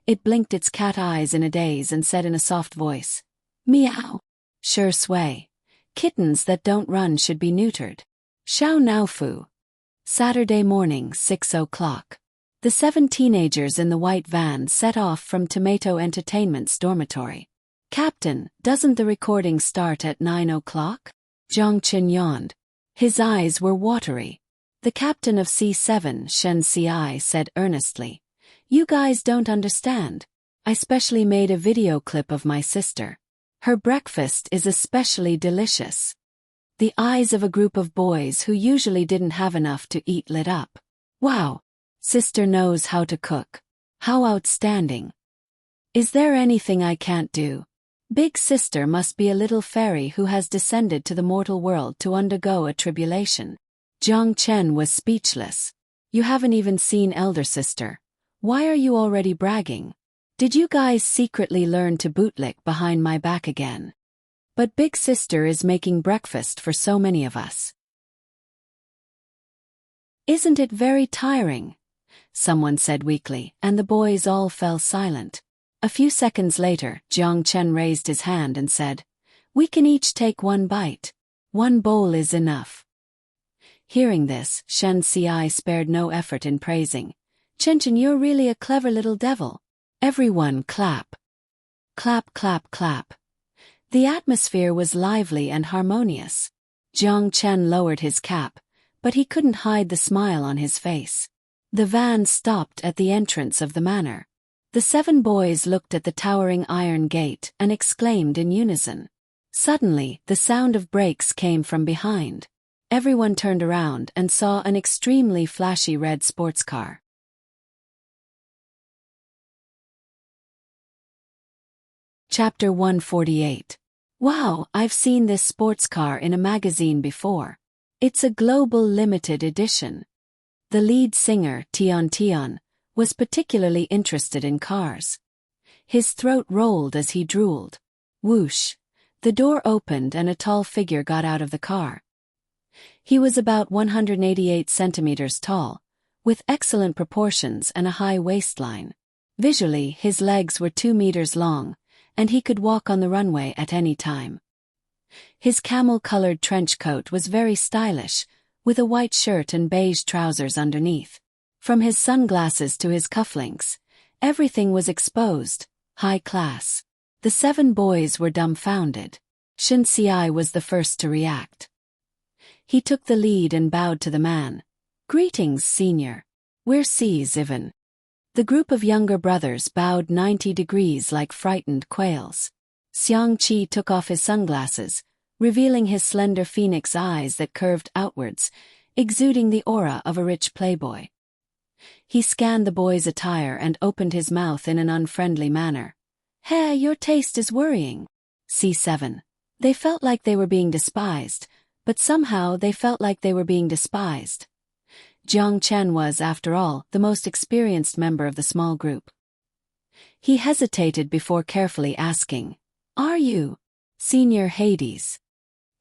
It blinked its cat eyes in a daze and said in a soft voice. Meow. Shi Sui. Kittens that don't run should be neutered. Xiao Naofu. Saturday morning, 6 o'clock. The 7 teenagers in the white van set off from Tomato Entertainment's dormitory. Captain, doesn't the recording start at 9 o'clock? Jiang Chen yawned. His eyes were watery. The captain of C7, Shen Ci, said earnestly. You guys don't understand. I specially made a video clip of my sister. Her breakfast is especially delicious. The eyes of a group of boys who usually didn't have enough to eat lit up. Wow! Sister knows how to cook. How outstanding. Is there anything I can't do? Big sister must be a little fairy who has descended to the mortal world to undergo a tribulation. Jiang Chen was speechless. You haven't even seen elder sister. Why are you already bragging? Did you guys secretly learn to bootlick behind my back again? But big sister is making breakfast for so many of us. Isn't it very tiring? Someone said weakly, and the boys all fell silent. A few seconds later, Jiang Chen raised his hand and said, We can each take 1 bite. 1 bowl is enough. Hearing this, Shen Ci spared no effort in praising. Chen, you're really a clever little devil. Everyone clap. Clap, clap, clap. The atmosphere was lively and harmonious. Jiang Chen lowered his cap, but he couldn't hide the smile on his face. The van stopped at the entrance of the manor. The 7 boys looked at the towering iron gate and exclaimed in unison. Suddenly, the sound of brakes came from behind. Everyone turned around and saw an extremely flashy red sports car. Chapter 148. Wow, I've seen this sports car in a magazine before. It's a global limited edition. The lead singer, Tion, was particularly interested in cars. His throat rolled as he drooled. Whoosh! The door opened and a tall figure got out of the car. He was about 188 centimeters tall, with excellent proportions and a high waistline. Visually, his legs were 2 meters long, and he could walk on the runway at any time. His camel-colored trench coat was very stylish, with a white shirt and beige trousers underneath. From his sunglasses to his cufflinks, everything was exposed, high class. The 7 boys were dumbfounded. Shen Xiai was the first to react. He took the lead and bowed to the man. "Greetings, senior. We're Zivan." The group of younger brothers bowed 90 degrees like frightened quails. Xiang Qi took off his sunglasses, revealing his slender phoenix eyes that curved outwards, exuding the aura of a rich playboy. He scanned the boys' attire and opened his mouth in an unfriendly manner. "Hey, your taste is worrying." C7. They felt like they were being despised, but somehow they felt like they were being despised. Jiang Chen was, after all, the most experienced member of the small group. He hesitated before carefully asking, "Are you Senior Hades?"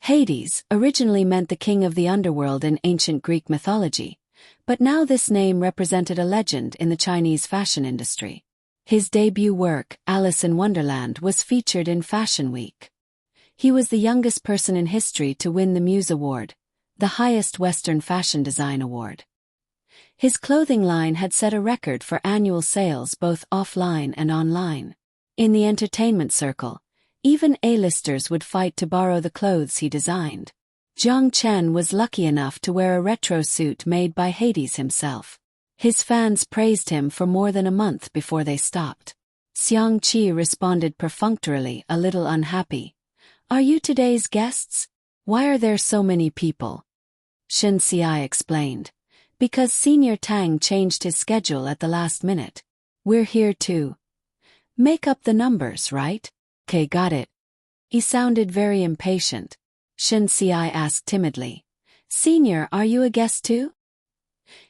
Hades originally meant the king of the underworld in ancient Greek mythology, but now this name represented a legend in the Chinese fashion industry. His debut work, Alice in Wonderland, was featured in Fashion Week. He was the youngest person in history to win the Muse Award, the highest Western fashion design award. His clothing line had set a record for annual sales both offline and online. In the entertainment circle, even A-listers would fight to borrow the clothes he designed. Jiang Chen was lucky enough to wear a retro suit made by Hades himself. His fans praised him for more than a month before they stopped. Xiang Qi responded perfunctorily, a little unhappy. "Are you today's guests? Why are there so many people?" Shen Xiai explained. "Because Senior Tang changed his schedule at the last minute. We're here to make up the numbers, right?" "Okay, got it." He sounded very impatient. Shen Xiai asked timidly, "Senior, are you a guest too?"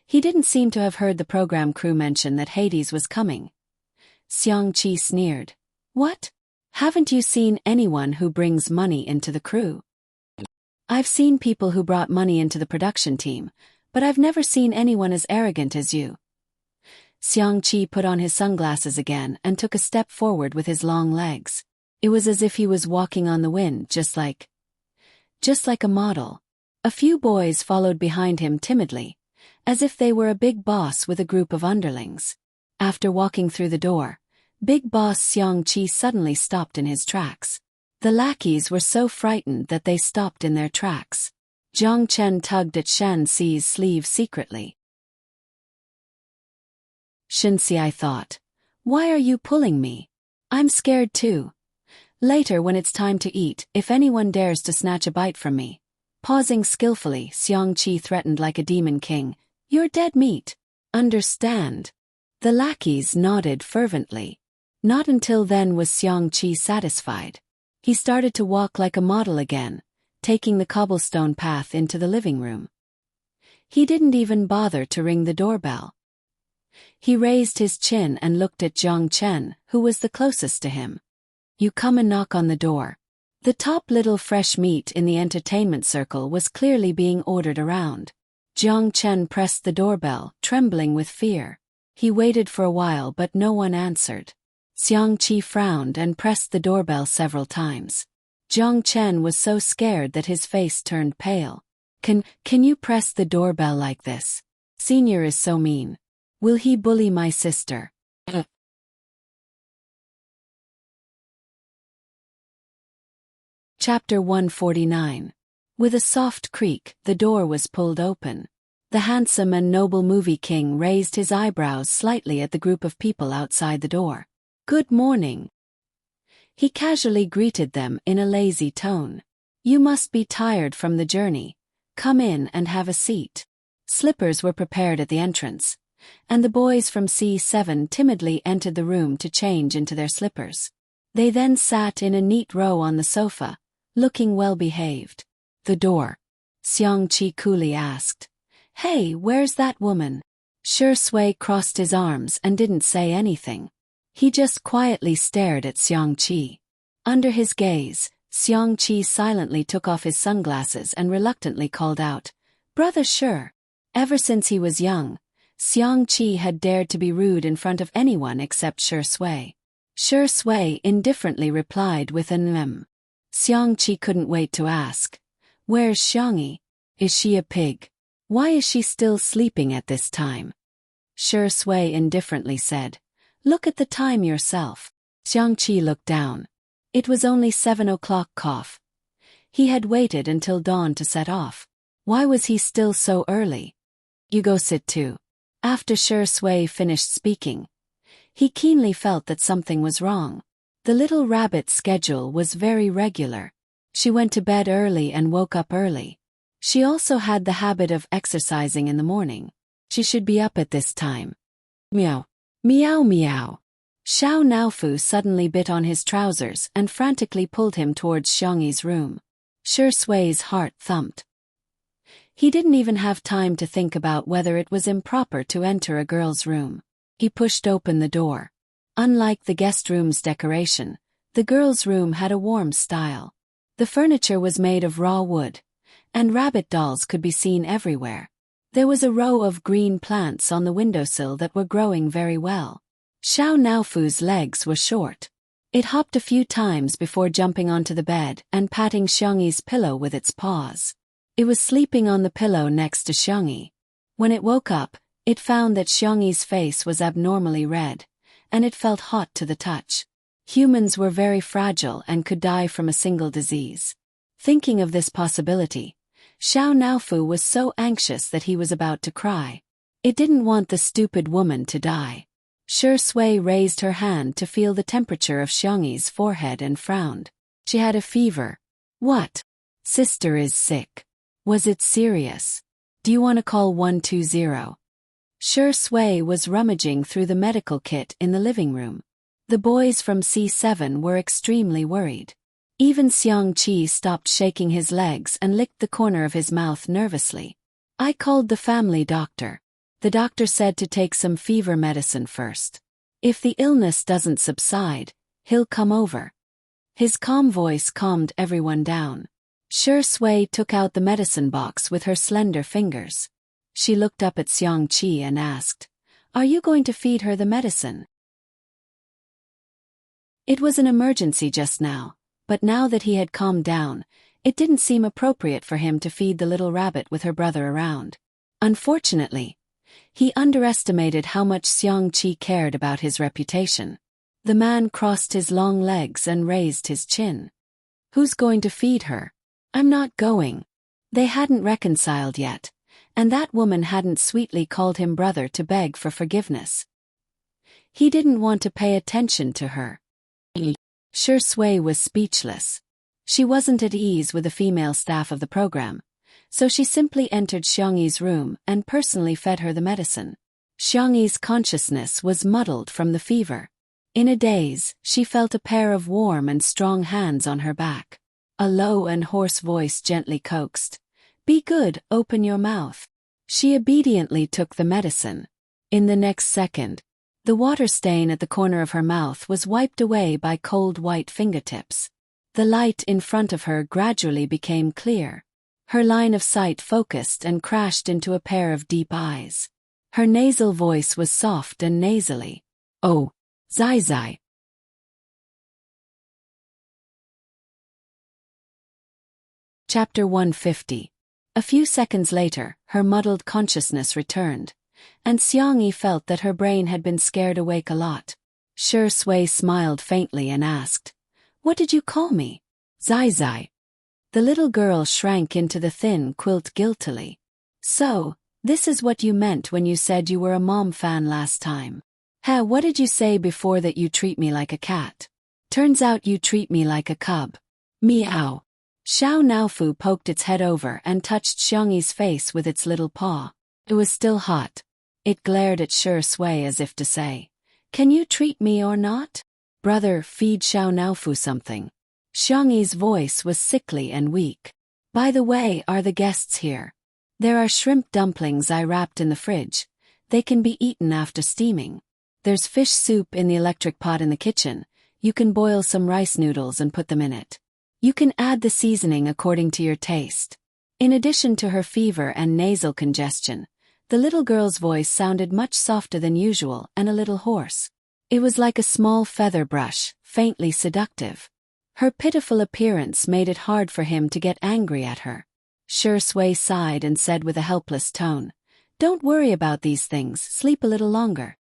He didn't seem to have heard the program crew mention that Hades was coming. Xiang Qi sneered. "What? Haven't you seen anyone who brings money into the crew?" "I've seen people who brought money into the production team, but I've never seen anyone as arrogant as you." Xiang Qi put on his sunglasses again and took a step forward with his long legs. It was as if he was walking on the wind, just like a model. A few boys followed behind him timidly, as if they were a big boss with a group of underlings. After walking through the door, Big Boss Xiang Qi suddenly stopped in his tracks. The lackeys were so frightened that they stopped in their tracks. Jiang Chen tugged at Shen Xi's sleeve secretly. Shen Xi thought, "Why are you pulling me? I'm scared too. Later when it's time to eat, if anyone dares to snatch a bite from me." Pausing skillfully, Xiang Qi threatened like a demon king, "You're dead meat. Understand?" The lackeys nodded fervently. Not until then was Xiang Qi satisfied. He started to walk like a model again, taking the cobblestone path into the living room. He didn't even bother to ring the doorbell. He raised his chin and looked at Jiang Chen, who was the closest to him. "You come and knock on the door." The top little fresh meat in the entertainment circle was clearly being ordered around. Jiang Chen pressed the doorbell, trembling with fear. He waited for a while but no one answered. Xiang Qi frowned and pressed the doorbell several times. Jiang Chen was so scared that his face turned pale. Can you press the doorbell like this? Senior is so mean. Will he bully my sister?" Chapter 149. With a soft creak, the door was pulled open. The handsome and noble movie king raised his eyebrows slightly at the group of people outside the door. "Good morning." He casually greeted them in a lazy tone. "You must be tired from the journey. Come in and have a seat." Slippers were prepared at the entrance, and the boys from C7 timidly entered the room to change into their slippers. They then sat in a neat row on the sofa, looking well-behaved. "The door?" Xiangqi coolly asked. "Hey, where's that woman?" Shui crossed his arms and didn't say anything. He just quietly stared at Xiangqi. Under his gaze, Xiangqi silently took off his sunglasses and reluctantly called out, "Brother Shi." Ever since he was young, Xiangqi had dared to be rude in front of anyone except Shui. Shui indifferently replied with an Xiangqi couldn't wait to ask, "Where's Xiangyi? Is she a pig? Why is she still sleeping at this time?" Shui indifferently said, "Look at the time yourself." Xiangqi looked down. It was only 7 o'clock. He had waited until dawn to set off. Why was he still so early? "You go sit too." After Shui finished speaking, he keenly felt that something was wrong. The little rabbit's schedule was very regular. She went to bed early and woke up early. She also had the habit of exercising in the morning. She should be up at this time. Meow. Meow meow. Xiao Naofu suddenly bit on his trousers and frantically pulled him towards Xiangyi's room. Shui's heart thumped. He didn't even have time to think about whether it was improper to enter a girl's room. He pushed open the door. Unlike the guest room's decoration, the girl's room had a warm style. The furniture was made of raw wood, and rabbit dolls could be seen everywhere. There was a row of green plants on the windowsill that were growing very well. Xiao Naofu's legs were short. It hopped a few times before jumping onto the bed and patting Xiangyi's pillow with its paws. It was sleeping on the pillow next to Xiangyi. When it woke up, it found that Xiangyi's face was abnormally red, and it felt hot to the touch. Humans were very fragile and could die from a single disease. Thinking of this possibility, Xiao Naofu was so anxious that he was about to cry. It didn't want the stupid woman to die. Shui raised her hand to feel the temperature of Xiangyi's forehead and frowned. She had a fever. "What? Sister is sick. Was it serious? Do you want to call 120? Shui was rummaging through the medical kit in the living room. The boys from C7 were extremely worried. Even Xiangqi stopped shaking his legs and licked the corner of his mouth nervously. "I called the family doctor. The doctor said to take some fever medicine first. If the illness doesn't subside, he'll come over." His calm voice calmed everyone down. Shui took out the medicine box with her slender fingers. She looked up at Xiangqi and asked, "Are you going to feed her the medicine?" It was an emergency just now, but now that he had calmed down, it didn't seem appropriate for him to feed the little rabbit with her brother around. Unfortunately, he underestimated how much Xiangqi cared about his reputation. The man crossed his long legs and raised his chin. "Who's going to feed her? I'm not going." They hadn't reconciled yet, and that woman hadn't sweetly called him brother to beg for forgiveness. He didn't want to pay attention to her. Shui was speechless. She wasn't at ease with the female staff of the program, so she simply entered Xiangyi's room and personally fed her the medicine. Xiangyi's consciousness was muddled from the fever. In a daze, she felt a pair of warm and strong hands on her back. A low and hoarse voice gently coaxed, "Be good, open your mouth." She obediently took the medicine. In the next second, the water stain at the corner of her mouth was wiped away by cold white fingertips. The light in front of her gradually became clear. Her line of sight focused and crashed into a pair of deep eyes. Her nasal voice was soft and nasally. "Oh, Zai Zai." Chapter 150. A few seconds later, her muddled consciousness returned, and Xiangyi felt that her brain had been scared awake a lot. Shui smiled faintly and asked, "What did you call me?" "Zai Zai." The little girl shrank into the thin quilt guiltily. "So, This is what you meant when you said you were a mom fan last time. What did you say before that you treat me like a cat? Turns out you treat me like a cub. Meow. Xiao Naofu poked its head over and touched Xiangyi's face with its little paw. It was still hot. It glared at Shi Sui as if to say, "Can you treat me or not? Brother, feed Xiao Naofu something." Xiangyi's voice was sickly and weak. "By the way, are the guests here? There are shrimp dumplings I wrapped in the fridge. They can be eaten after steaming. There's fish soup in the electric pot in the kitchen. You can boil some rice noodles and put them in it. You can add the seasoning according to your taste." In addition to her fever and nasal congestion, the little girl's voice sounded much softer than usual and a little hoarse. It was like a small feather brush, faintly seductive. Her pitiful appearance made it hard for him to get angry at her. Shi Sui sighed and said with a helpless tone, "Don't worry about these things, sleep a little longer."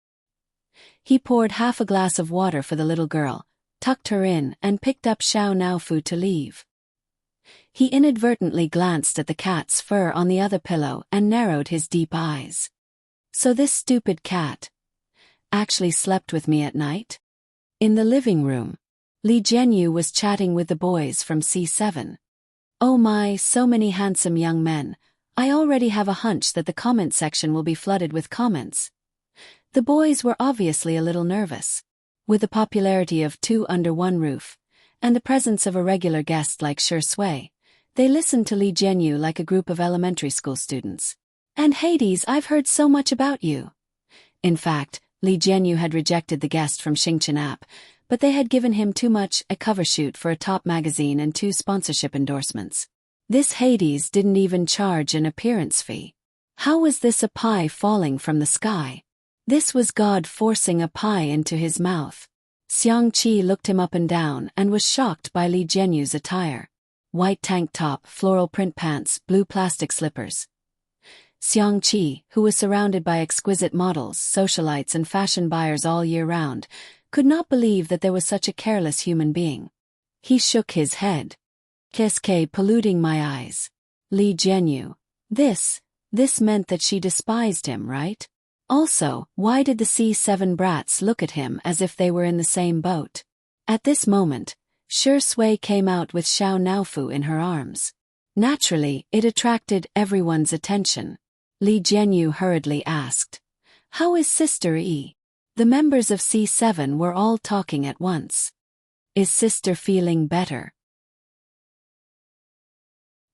He poured half a glass of water for the little girl, tucked her in, and picked up Xiao Naofu to leave. He inadvertently glanced at the cat's fur on the other pillow and narrowed his deep eyes. "So this stupid cat actually slept with me at night?" In the living room, Li Jianyu was chatting with the boys from C7. "Oh my, so many handsome young men. I already have a hunch that the comment section will be flooded with comments." The boys were obviously a little nervous. With the popularity of Two Under One Roof, and the presence of a regular guest like Shi Sui, they listened to Li Jianyu like a group of elementary school students. "And Hades, I've heard so much about you." In fact, Li Jianyu had rejected the guest from Xingchen app, but they had given him too much a cover shoot for a top magazine and 2 sponsorship endorsements. This Hades didn't even charge an appearance fee. How was this a pie falling from the sky? This was God forcing a pie into his mouth. Xiang Qi looked him up and down and was shocked by Li Jianyu's attire. White tank top, floral print pants, blue plastic slippers. Xiang Qi, who was surrounded by exquisite models, socialites and fashion buyers all year round, could not believe that there was such a careless human being. He shook his head. "Qu'est-ce polluting my eyes? Li Jianyu. This meant that she despised him, right? Also, why did the C7 brats look at him as if they were in the same boat?" At this moment, Shi Sui came out with Xiao Naofu in her arms. Naturally, it attracted everyone's attention. Li Jianyu hurriedly asked, "How is Sister E?" The members of C7 were all talking at once. "Is Sister feeling better?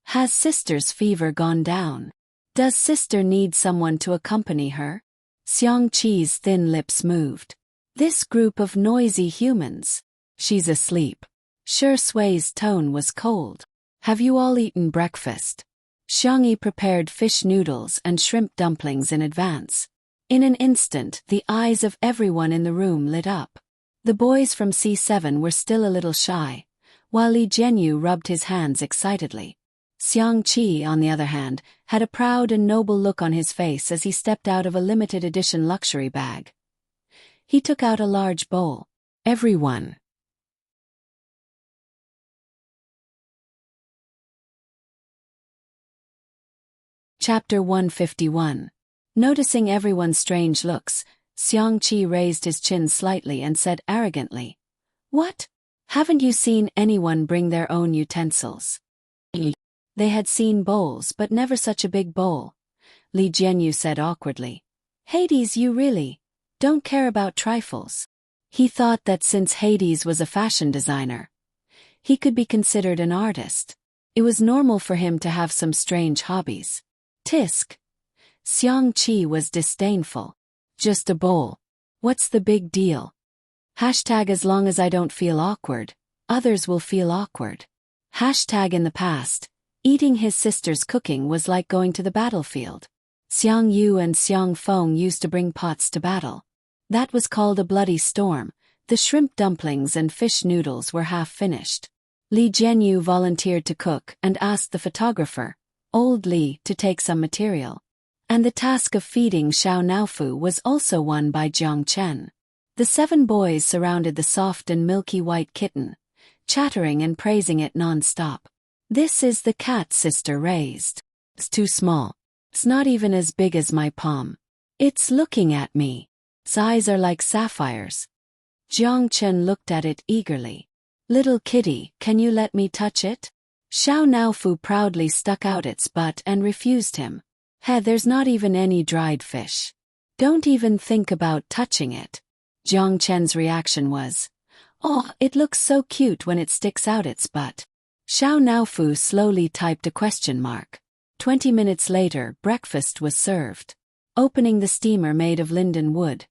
Has Sister's fever gone down? Does Sister need someone to accompany her?" Xiang Qi's thin lips moved. "This group of noisy humans. She's asleep." Shi Sui's tone was cold. "Have you all eaten breakfast?" Xiangyi prepared fish noodles and shrimp dumplings in advance. In an instant, the eyes of everyone in the room lit up. The boys from C7 were still a little shy, while Li Jianyu rubbed his hands excitedly. Xiang Qi, on the other hand, had a proud and noble look on his face as he stepped out of a limited edition luxury bag. He took out a large bowl. "Everyone." Chapter 151. Noticing everyone's strange looks, Xiang Qi raised his chin slightly and said arrogantly, "What? Haven't you seen anyone bring their own utensils?" They had seen bowls but never such a big bowl. Li Jianyu said awkwardly, "Hades, you really don't care about trifles." He thought that since Hades was a fashion designer, he could be considered an artist. It was normal for him to have some strange hobbies. Tisk. Xiang Qi was disdainful. "Just a bowl. What's the big deal? Hashtag as long as I don't feel awkward, others will feel awkward." Hashtag in the past, eating his sister's cooking was like going to the battlefield. Xiang Yu and Xiang Feng used to bring pots to battle. That was called a bloody storm. The shrimp dumplings and fish noodles were half finished. Li Jianyu volunteered to cook and asked the photographer, Old Li, to take some material. And the task of feeding Xiao Naofu was also won by Jiang Chen. The 7 boys surrounded the soft and milky white kitten, chattering and praising it non-stop. "This is the cat Sister raised. It's too small. It's not even as big as my palm. It's looking at me. Its eyes are like sapphires. Jiang Chen looked at it eagerly. Little kitty, can you let me touch it? Xiao Naofu proudly stuck out its butt and refused him. There's not even any dried fish. Don't even think about touching it. Jiang Chen's reaction was, oh, it looks so cute when it sticks out its butt. Xiao Naofu slowly typed a question mark. 20 minutes later, breakfast was served. Opening the steamer made of linden wood,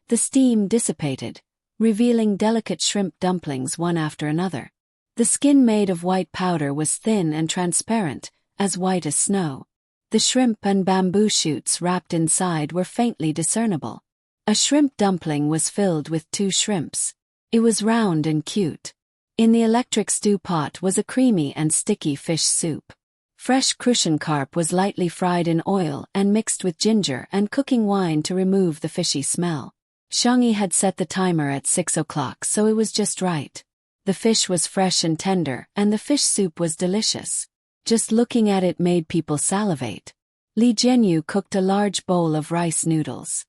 the steam dissipated, revealing delicate shrimp dumplings one after another. The skin made of white powder was thin and transparent, as white as snow. The shrimp and bamboo shoots wrapped inside were faintly discernible. A shrimp dumpling was filled with 2 shrimps. It was round and cute. In the electric stew pot was a creamy and sticky fish soup. Fresh crucian carp was lightly fried in oil and mixed with ginger and cooking wine to remove the fishy smell. Xiangyi had set the timer at 6 o'clock, so it was just right. The fish was fresh and tender, and the fish soup was delicious. Just looking at it made people salivate. Li Jianyu cooked a large bowl of rice noodles.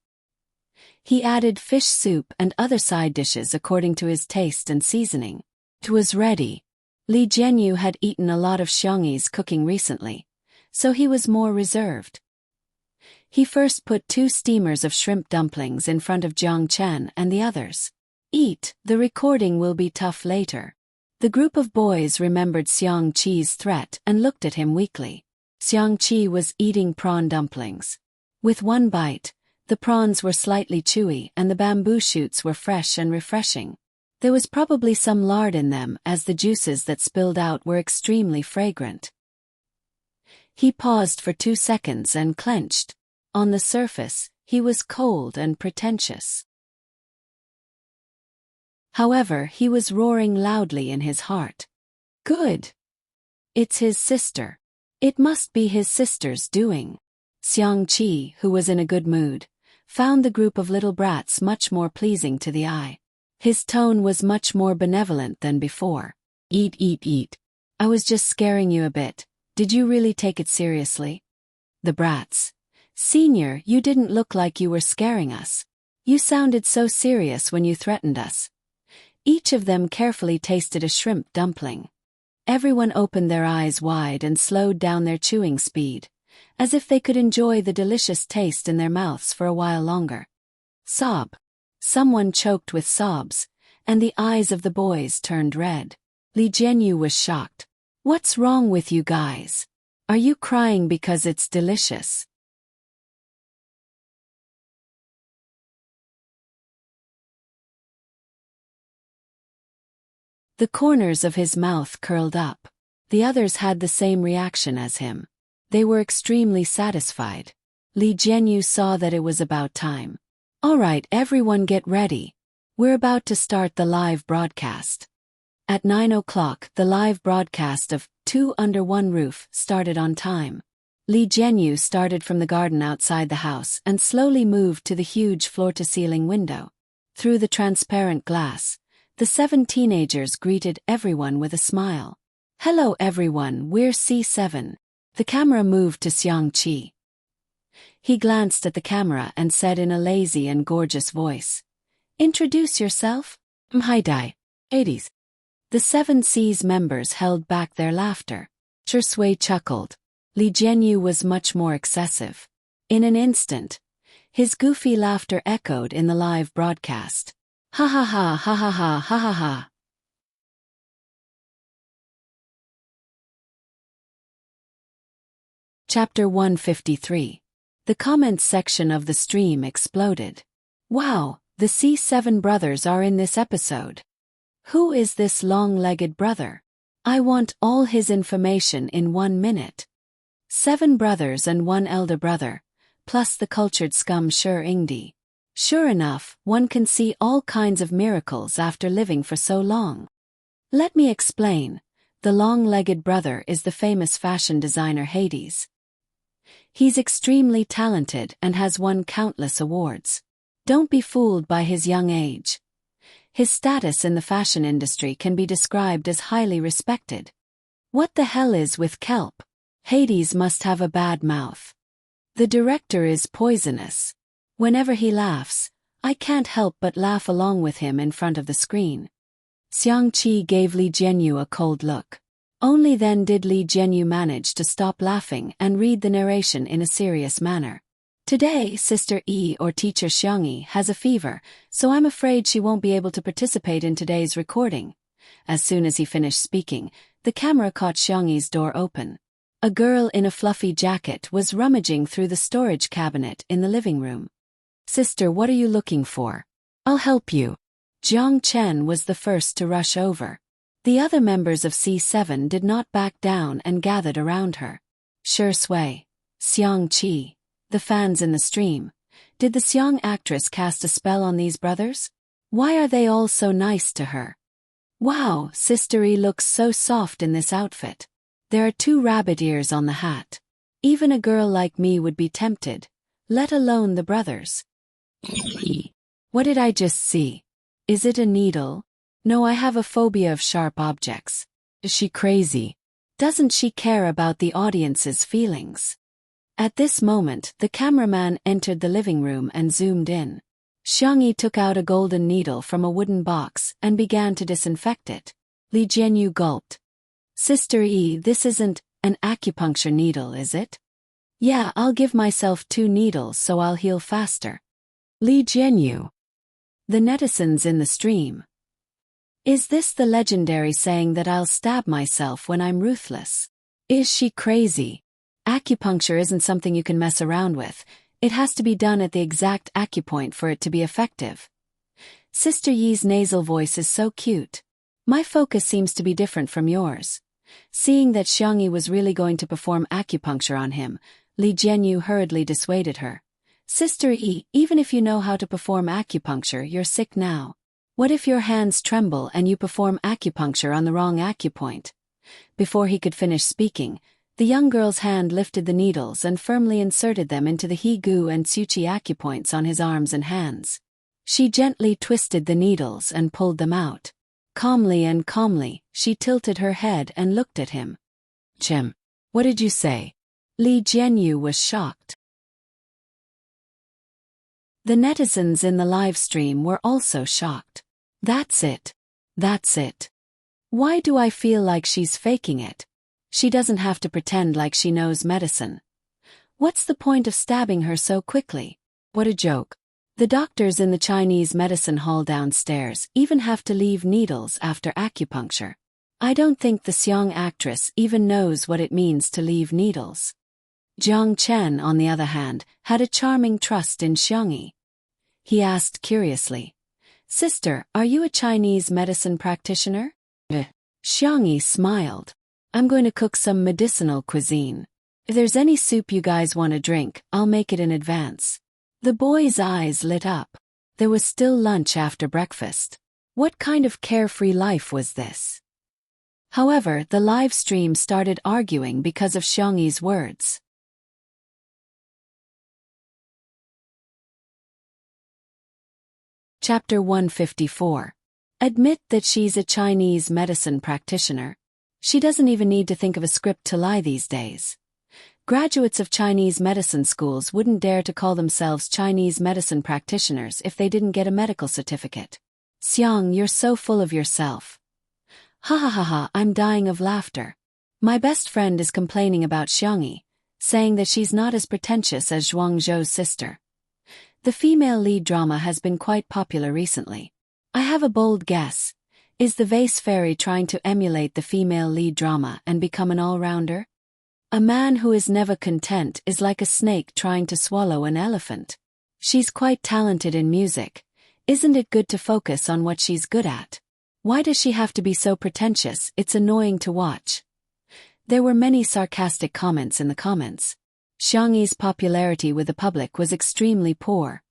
He added fish soup and other side dishes according to his taste and seasoning. It was ready. Li Jianyu had eaten a lot of Xiangyi's cooking recently, so he was more reserved. He first put 2 steamers of shrimp dumplings in front of Jiang Chen and the others. Eat, the recording will be tough later. The group of boys remembered Xiang Qi's threat and looked at him weakly. Xiang Qi was eating prawn dumplings. With one bite, the prawns were slightly chewy and the bamboo shoots were fresh and refreshing. There was probably some lard in them as the juices that spilled out were extremely fragrant. He paused for 2 seconds and clenched. On the surface, he was cold and pretentious. However, he was roaring loudly in his heart. Good. It's his sister. It must be his sister's doing. Xiang Qi, who was in a good mood, found the group of little brats much more pleasing to the eye. His tone was much more benevolent than before. Eat, eat, eat. I was just scaring you a bit. Did you really take it seriously? The brats. Senior, you didn't look like you were scaring us. You sounded so serious when you threatened us. Each of them carefully tasted a shrimp dumpling. Everyone opened their eyes wide and slowed down their chewing speed, as if they could enjoy the delicious taste in their mouths for a while longer. Sob. Someone choked with sobs, and the eyes of the boys turned red. Li Jianyu was shocked. What's wrong with you guys? Are you crying because it's delicious? The corners of his mouth curled up. The others had the same reaction as him. They were extremely satisfied. Li Jianyu saw that it was about time. All right, everyone get ready. We're about to start the live broadcast. At 9 o'clock, the live broadcast of 2 Under One Roof started on time. Li Jianyu started from the garden outside the house and slowly moved to the huge floor-to-ceiling window. Through the transparent glass, the 7 teenagers greeted everyone with a smile. Hello everyone, we're C7. The camera moved to Xiang Qi. He glanced at the camera and said in a lazy and gorgeous voice, Introduce yourself? Haidai. 80s. The 7C's members held back their laughter. Shui chuckled. Li Jianyu was much more excessive. In an instant, his goofy laughter echoed in the live broadcast. Ha ha ha ha ha ha ha ha ha. Chapter 153. The comments section of the stream exploded. Wow, the C7 brothers are in this episode. Who is this long-legged brother? I want all his information in 1 minute. 7 brothers and 1 elder brother, plus the cultured scum Sure Ingdi. Sure enough, one can see all kinds of miracles after living for so long. Let me explain. The long-legged brother is the famous fashion designer Hades. He's extremely talented and has won countless awards. Don't be fooled by his young age. His status in the fashion industry can be described as highly respected. What the hell is with kelp? Hades must have a bad mouth. The director is poisonous. Whenever he laughs, I can't help but laugh along with him in front of the screen. Xiangqi gave Li Jianyu a cold look. Only then did Li Jianyu manage to stop laughing and read the narration in a serious manner. Today, Sister Yi or Teacher Xiangyi has a fever, so I'm afraid she won't be able to participate in today's recording. As soon as he finished speaking, the camera caught Xiangyi's door open. A girl in a fluffy jacket was rummaging through the storage cabinet in the living room. Sister, what are you looking for? I'll help you. Jiang Chen was the first to rush over. The other members of C7 did not back down and gathered around her. Shi Sui, Xiang Qi, the fans in the stream. Did the Xiang actress cast a spell on these brothers? Why are they all so nice to her? Wow, Sister Yi looks so soft in this outfit. There are 2 rabbit ears on the hat. Even a girl like me would be tempted, let alone the brothers. What did I just see? Is it a needle? No, I have a phobia of sharp objects. Is she crazy? Doesn't she care about the audience's feelings? At this moment, the cameraman entered the living room and zoomed in. Xiangyi took out a golden needle from a wooden box and began to disinfect it. Li Jianyu gulped. Sister Yi, this isn't an acupuncture needle, is it? Yeah, I'll give myself 2 needles so I'll heal faster. Li Jianyu. The netizens in the stream. Is this the legendary saying that I'll stab myself when I'm ruthless? Is she crazy? Acupuncture isn't something you can mess around with. It has to be done at the exact acupoint for it to be effective. Sister Yi's nasal voice is so cute. My focus seems to be different from yours. Seeing that Xiangyi was really going to perform acupuncture on him, Li Jianyu hurriedly dissuaded her. Sister Yi, even if you know how to perform acupuncture, you're sick now. What if your hands tremble and you perform acupuncture on the wrong acupoint? Before he could finish speaking, the young girl's hand lifted the needles and firmly inserted them into the He Gu and Tsuchi acupoints on his arms and hands. She gently twisted the needles and pulled them out. Calmly, she tilted her head and looked at him. Chim, what did you say? Li Jianyu was shocked. The netizens in the live stream were also shocked. That's it. Why do I feel like she's faking it? She doesn't have to pretend like she knows medicine. What's the point of stabbing her so quickly? What a joke. The doctors in the Chinese medicine hall downstairs even have to leave needles after acupuncture. I don't think the Xiang actress even knows what it means to leave needles. Jiang Chen, on the other hand, had a charming trust in Xiangyi. He asked curiously, Sister, are you a Chinese medicine practitioner? Xiangyi smiled. I'm going to cook some medicinal cuisine. If there's any soup you guys want to drink, I'll make it in advance. The boy's eyes lit up. There was still lunch after breakfast. What kind of carefree life was this? However, the live stream started arguing because of Xiangyi's words. Chapter 154. Admit that she's a Chinese medicine practitioner. She doesn't even need to think of a script to lie these days. Graduates of Chinese medicine schools wouldn't dare to call themselves Chinese medicine practitioners if they didn't get a medical certificate. Xiang, you're so full of yourself. Ha ha ha ha, I'm dying of laughter. My best friend is complaining about Xiangyi, saying that she's not as pretentious as Zhuangzhou's sister. The female lead drama has been quite popular recently. I have a bold guess. Is the vase fairy trying to emulate the female lead drama and become an all-rounder? A man who is never content is like a snake trying to swallow an elephant. She's quite talented in music. Isn't it good to focus on what she's good at? Why does she have to be so pretentious? It's annoying to watch. There were many sarcastic comments in the comments. Xiangyi's popularity with the public was extremely poor,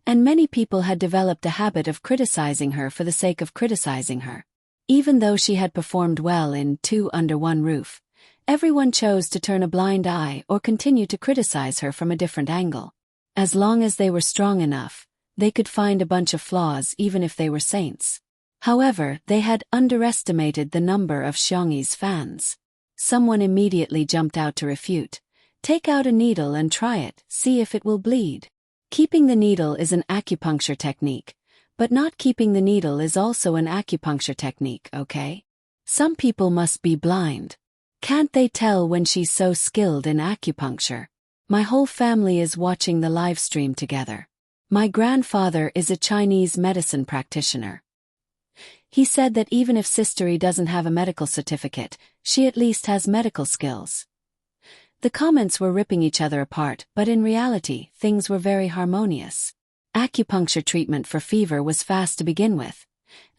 and many people had developed a habit of criticizing her for the sake of criticizing her. Even though she had performed well in Two Under One Roof, everyone chose to turn a blind eye or continue to criticize her from a different angle. As long as they were strong enough, they could find a bunch of flaws even if they were saints. However, they had underestimated the number of Xiangyi's fans. Someone immediately jumped out to refute. Take out a needle and try it, see if it will bleed. Keeping the needle is an acupuncture technique, but not keeping the needle is also an acupuncture technique, okay? Some people must be blind. Can't they tell when she's so skilled in acupuncture? My whole family is watching the live stream together. My grandfather is a Chinese medicine practitioner. He said that even if Sistery doesn't have a medical certificate, she at least has medical skills. The comments were ripping each other apart, but in reality, things were very harmonious. Acupuncture treatment for fever was fast to begin with,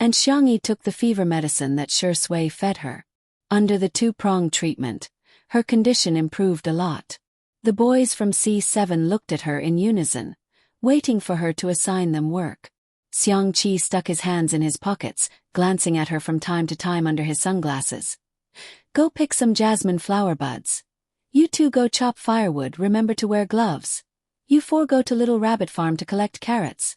and Xiangyi took the fever medicine that Shui fed her. Under the two-pronged treatment, her condition improved a lot. The boys from C7 looked at her in unison, waiting for her to assign them work. Xiangqi stuck his hands in his pockets, glancing at her from time to time under his sunglasses. Go pick some jasmine flower buds. You two go chop firewood, remember to wear gloves. You four go to Little Rabbit Farm to collect carrots.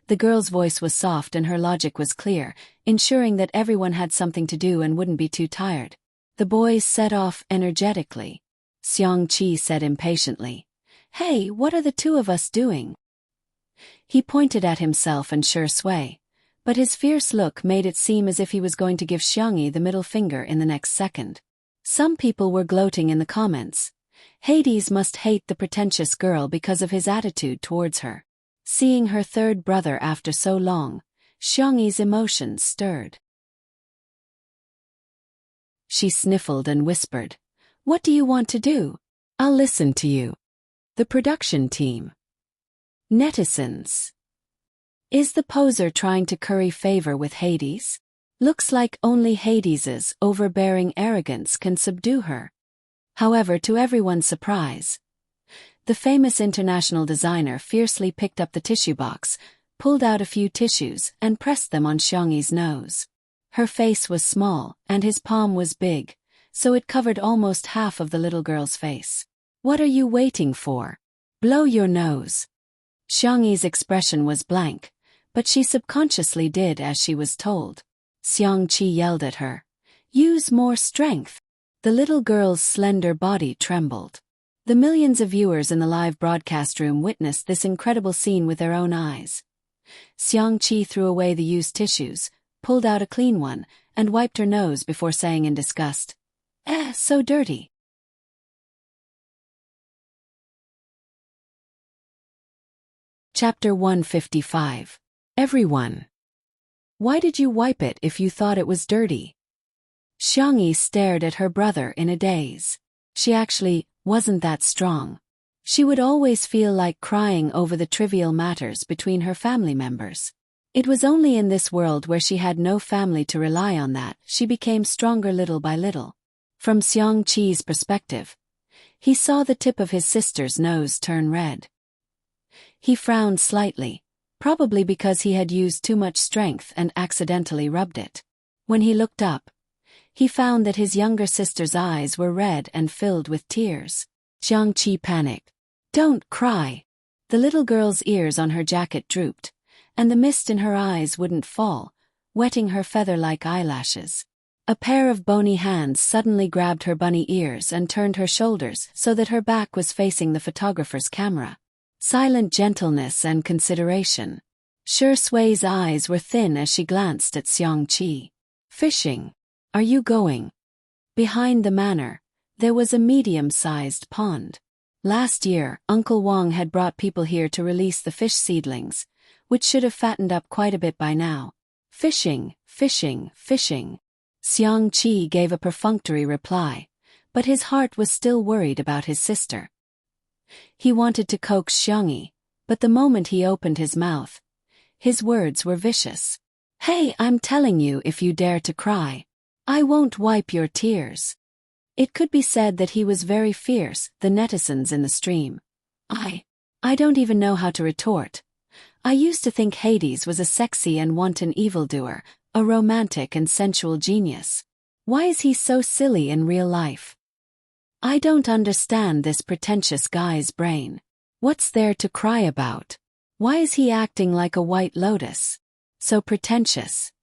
The girl's voice was soft and her logic was clear, ensuring that everyone had something to do and wouldn't be too tired. The boys set off energetically. Xiangqi said impatiently, "Hey, what are the two of us doing?" He pointed at himself and Shui, but his fierce look made it seem as if he was going to give Xiangyi the middle finger in the next second. Some people were gloating in the comments. Hades must hate the pretentious girl because of his attitude towards her. Seeing her third brother after so long, Xiangyi's emotions stirred. She sniffled and whispered, "What do you want to do? I'll listen to you." The production team. Netizens. Is the poser trying to curry favor with Hades? Looks like only Hades's overbearing arrogance can subdue her. However, to everyone's surprise, the famous international designer fiercely picked up the tissue box, pulled out a few tissues, and pressed them on Xiangyi's nose. Her face was small, and his palm was big, so it covered almost half of the little girl's face. "What are you waiting for? Blow your nose." Xiangyi's expression was blank, but she subconsciously did as she was told. Xiangqi yelled at her, "Use more strength." The little girl's slender body trembled. The millions of viewers in the live broadcast room witnessed this incredible scene with their own eyes. Xiangqi threw away the used tissues, pulled out a clean one, and wiped her nose before saying in disgust, So dirty." Chapter 155. Everyone. Why did you wipe it if you thought it was dirty? Xiangyi stared at her brother in a daze. She actually wasn't that strong. She would always feel like crying over the trivial matters between her family members. It was only in this world where she had no family to rely on that she became stronger little by little. From Xiangqi's perspective, he saw the tip of his sister's nose turn red. He frowned slightly, probably because he had used too much strength and accidentally rubbed it. When he looked up, he found that his younger sister's eyes were red and filled with tears. Xiangqi panicked. "Don't cry." The little girl's ears on her jacket drooped, and the mist in her eyes wouldn't fall, wetting her feather-like eyelashes. A pair of bony hands suddenly grabbed her bunny ears and turned her shoulders so that her back was facing the photographer's camera. Silent gentleness and consideration. Shui's eyes were thin as she glanced at Xiangqi. "Fishing. Are you going?" Behind the manor, there was a medium-sized pond. Last year, Uncle Wang had brought people here to release the fish seedlings, which should have fattened up quite a bit by now. "Fishing, fishing, fishing." Xiangqi gave a perfunctory reply, but his heart was still worried about his sister. He wanted to coax Xiangyi, but the moment he opened his mouth, his words were vicious. "Hey, I'm telling you, if you dare to cry, I won't wipe your tears." It could be said that he was very fierce, the netizens in the stream. I don't even know how to retort. I used to think Hades was a sexy and wanton evildoer, a romantic and sensual genius. Why is he so silly in real life? I don't understand this pretentious guy's brain. What's there to cry about? Why is he acting like a white lotus? So pretentious.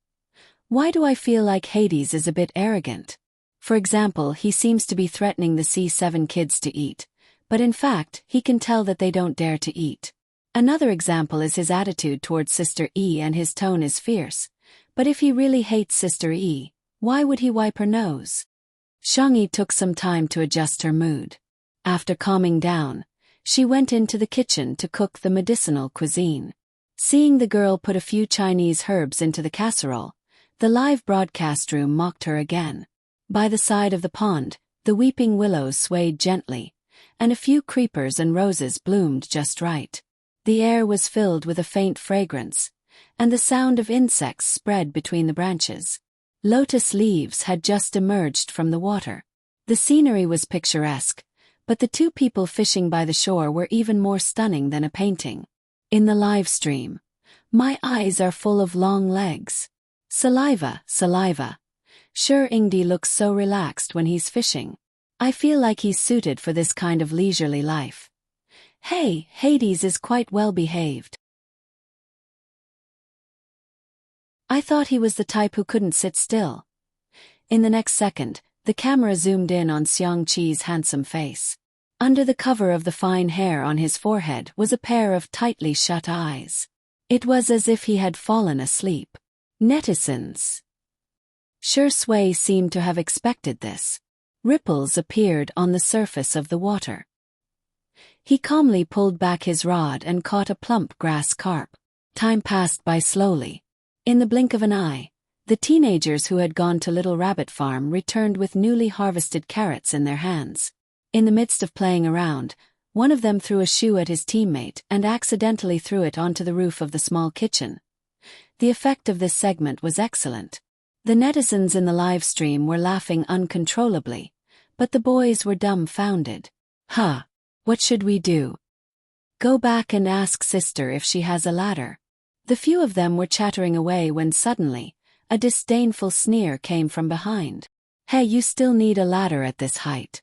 Why do I feel like Hades is a bit arrogant? For example, he seems to be threatening the C7 kids to eat, but in fact, he can tell that they don't dare to eat. Another example is his attitude towards Sister E, and his tone is fierce. But if he really hates Sister E, why would he wipe her nose? Xiangyi took some time to adjust her mood. After calming down, she went into the kitchen to cook the medicinal cuisine. Seeing the girl put a few Chinese herbs into the casserole, the live broadcast room mocked her again. By the side of the pond, the weeping willows swayed gently, and a few creepers and roses bloomed just right. The air was filled with a faint fragrance, and the sound of insects spread between the branches. Lotus leaves had just emerged from the water. The scenery was picturesque, but the two people fishing by the shore were even more stunning than a painting. In the live stream, my eyes are full of long legs. Saliva, saliva. Sure, Ingdi looks so relaxed when he's fishing. I feel like he's suited for this kind of leisurely life. Hey, Hades is quite well behaved. I thought he was the type who couldn't sit still. In the next second, the camera zoomed in on Xiangqi's handsome face. Under the cover of the fine hair on his forehead was a pair of tightly shut eyes. It was as if he had fallen asleep. Netizens. Sure Sui seemed to have expected this. Ripples appeared on the surface of the water. He calmly pulled back his rod and caught a plump grass carp. Time passed by slowly. In the blink of an eye, the teenagers who had gone to Little Rabbit Farm returned with newly harvested carrots in their hands. In the midst of playing around, one of them threw a shoe at his teammate and accidentally threw it onto the roof of the small kitchen. The effect of this segment was excellent. The netizens in the live stream were laughing uncontrollably, but the boys were dumbfounded. Huh. What should we do? Go back and ask sister if she has a ladder. The few of them were chattering away when suddenly, a disdainful sneer came from behind. Hey, you still need a ladder at this height.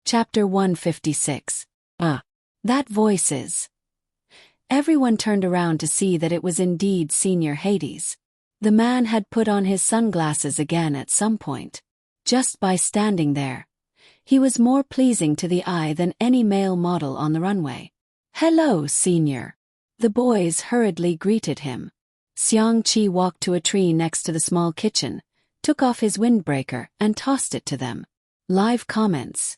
Chapter 156. That voice is. Everyone turned around to see that it was indeed Senior Hades. The man had put on his sunglasses again at some point. Just by standing there, he was more pleasing to the eye than any male model on the runway. Hello, Senior. The boys hurriedly greeted him. Xiangqi walked to a tree next to the small kitchen, took off his windbreaker and tossed it to them. Live comments.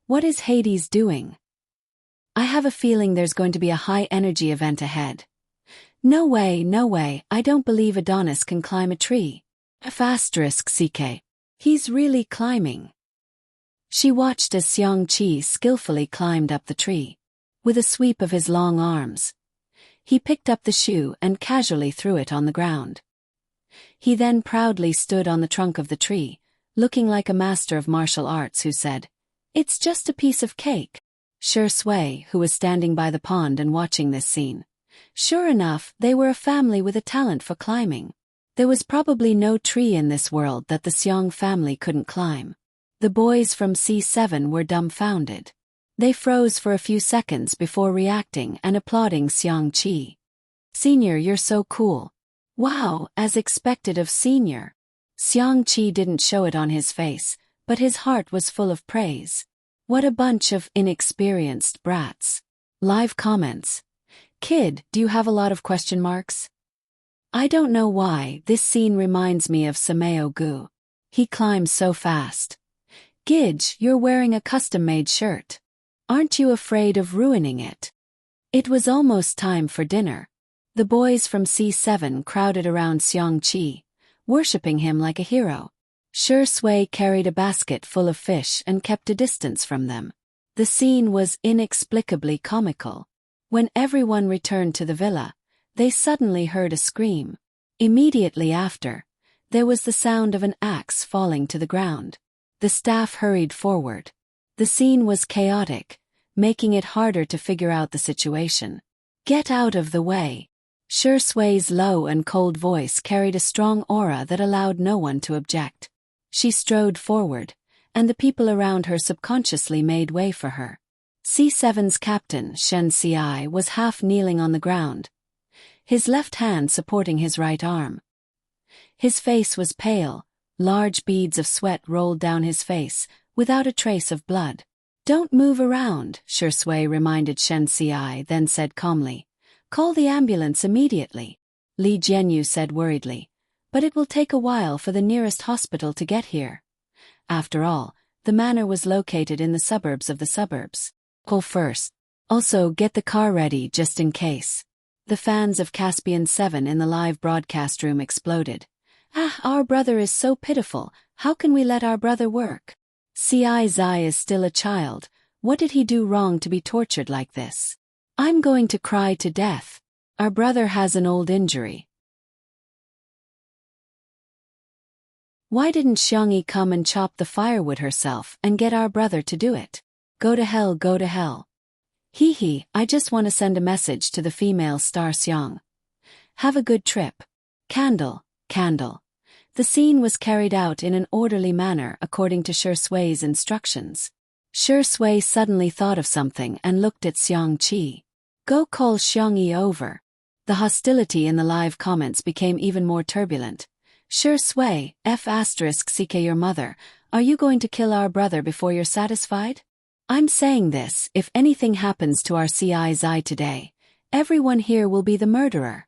What is Hades doing? I have a feeling there's going to be a high-energy event ahead. No way, I don't believe Adonis can climb a tree. *CK. He's really climbing. She watched as Xiangqi skillfully climbed up the tree. With a sweep of his long arms, he picked up the shoe and casually threw it on the ground. He then proudly stood on the trunk of the tree, looking like a master of martial arts who said, "It's just a piece of cake." Sure Sui, who was standing by the pond and watching this scene. Sure enough, they were a family with a talent for climbing. There was probably no tree in this world that the Xiang family couldn't climb. The boys from C7 were dumbfounded. They froze for a few seconds before reacting and applauding Xiangqi. Senior, you're so cool. Wow, as expected of Senior. Xiangqi didn't show it on his face, but his heart was full of praise. What a bunch of inexperienced brats. Live comments. Kid, do you have a lot of question marks? I don't know why, this scene reminds me of Sameo Gu. He climbs so fast. Gidge, you're wearing a custom-made shirt. Aren't you afraid of ruining it? It was almost time for dinner. The boys from C7 crowded around Xiangqi, worshipping him like a hero. Sure Sui carried a basket full of fish and kept a distance from them. The scene was inexplicably comical. When everyone returned to the villa, they suddenly heard a scream. Immediately after, there was the sound of an axe falling to the ground. The staff hurried forward. The scene was chaotic, making it harder to figure out the situation. Get out of the way. Sure Sui's low and cold voice carried a strong aura that allowed no one to object. She strode forward, and the people around her subconsciously made way for her. C7's captain, Shen Ci, was half kneeling on the ground, his left hand supporting his right arm. His face was pale, Large beads of sweat rolled down his face, without a trace of blood. "Don't move around," Shui reminded Shen Xi, then said calmly. "Call the ambulance immediately." Li Jianyu said worriedly. "But it will take a while for the nearest hospital to get here." After all, the manor was located in the suburbs of the suburbs. "Call first. Also, get the car ready just in case." The fans of Caspian 7 in the live broadcast room exploded. "Ah, our brother is so pitiful. How can we let our brother work? Ci Zai is still a child. What did he do wrong to be tortured like this? I'm going to cry to death. Our brother has an old injury. Why didn't Xiangyi come and chop the firewood herself and get our brother to do it? Go to hell, go to hell. Hee hee, I just want to send a message to the female star Xiang. Have a good trip. Candle, candle. The scene was carried out in an orderly manner according to Shui's instructions. Shui suddenly thought of something and looked at Xiang Qi. Go call Xiangyi over. The hostility in the live comments became even more turbulent. Shui, *CK your mother, are you going to kill our brother before you're satisfied? I'm saying this, if anything happens to our Ci Zai today, everyone here will be the murderer.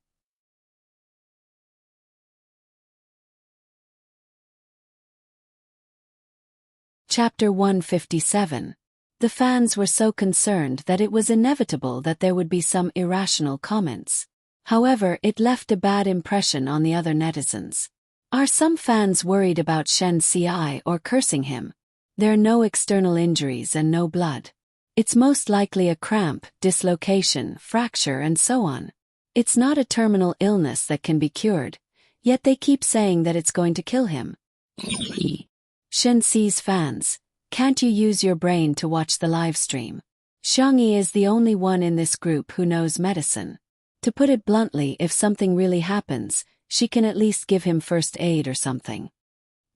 Chapter 157. The fans were so concerned that it was inevitable that there would be some irrational comments. However, it left a bad impression on the other netizens. Are some fans worried about Shen Ci or cursing him? There are no external injuries and no blood. It's most likely a cramp, dislocation, fracture and so on. It's not a terminal illness that can be cured, yet they keep saying that it's going to kill him. Shen Ci's fans, can't you use your brain to watch the live stream? Xiangyi is the only one in this group who knows medicine. To put it bluntly, if something really happens, she can at least give him first aid or something.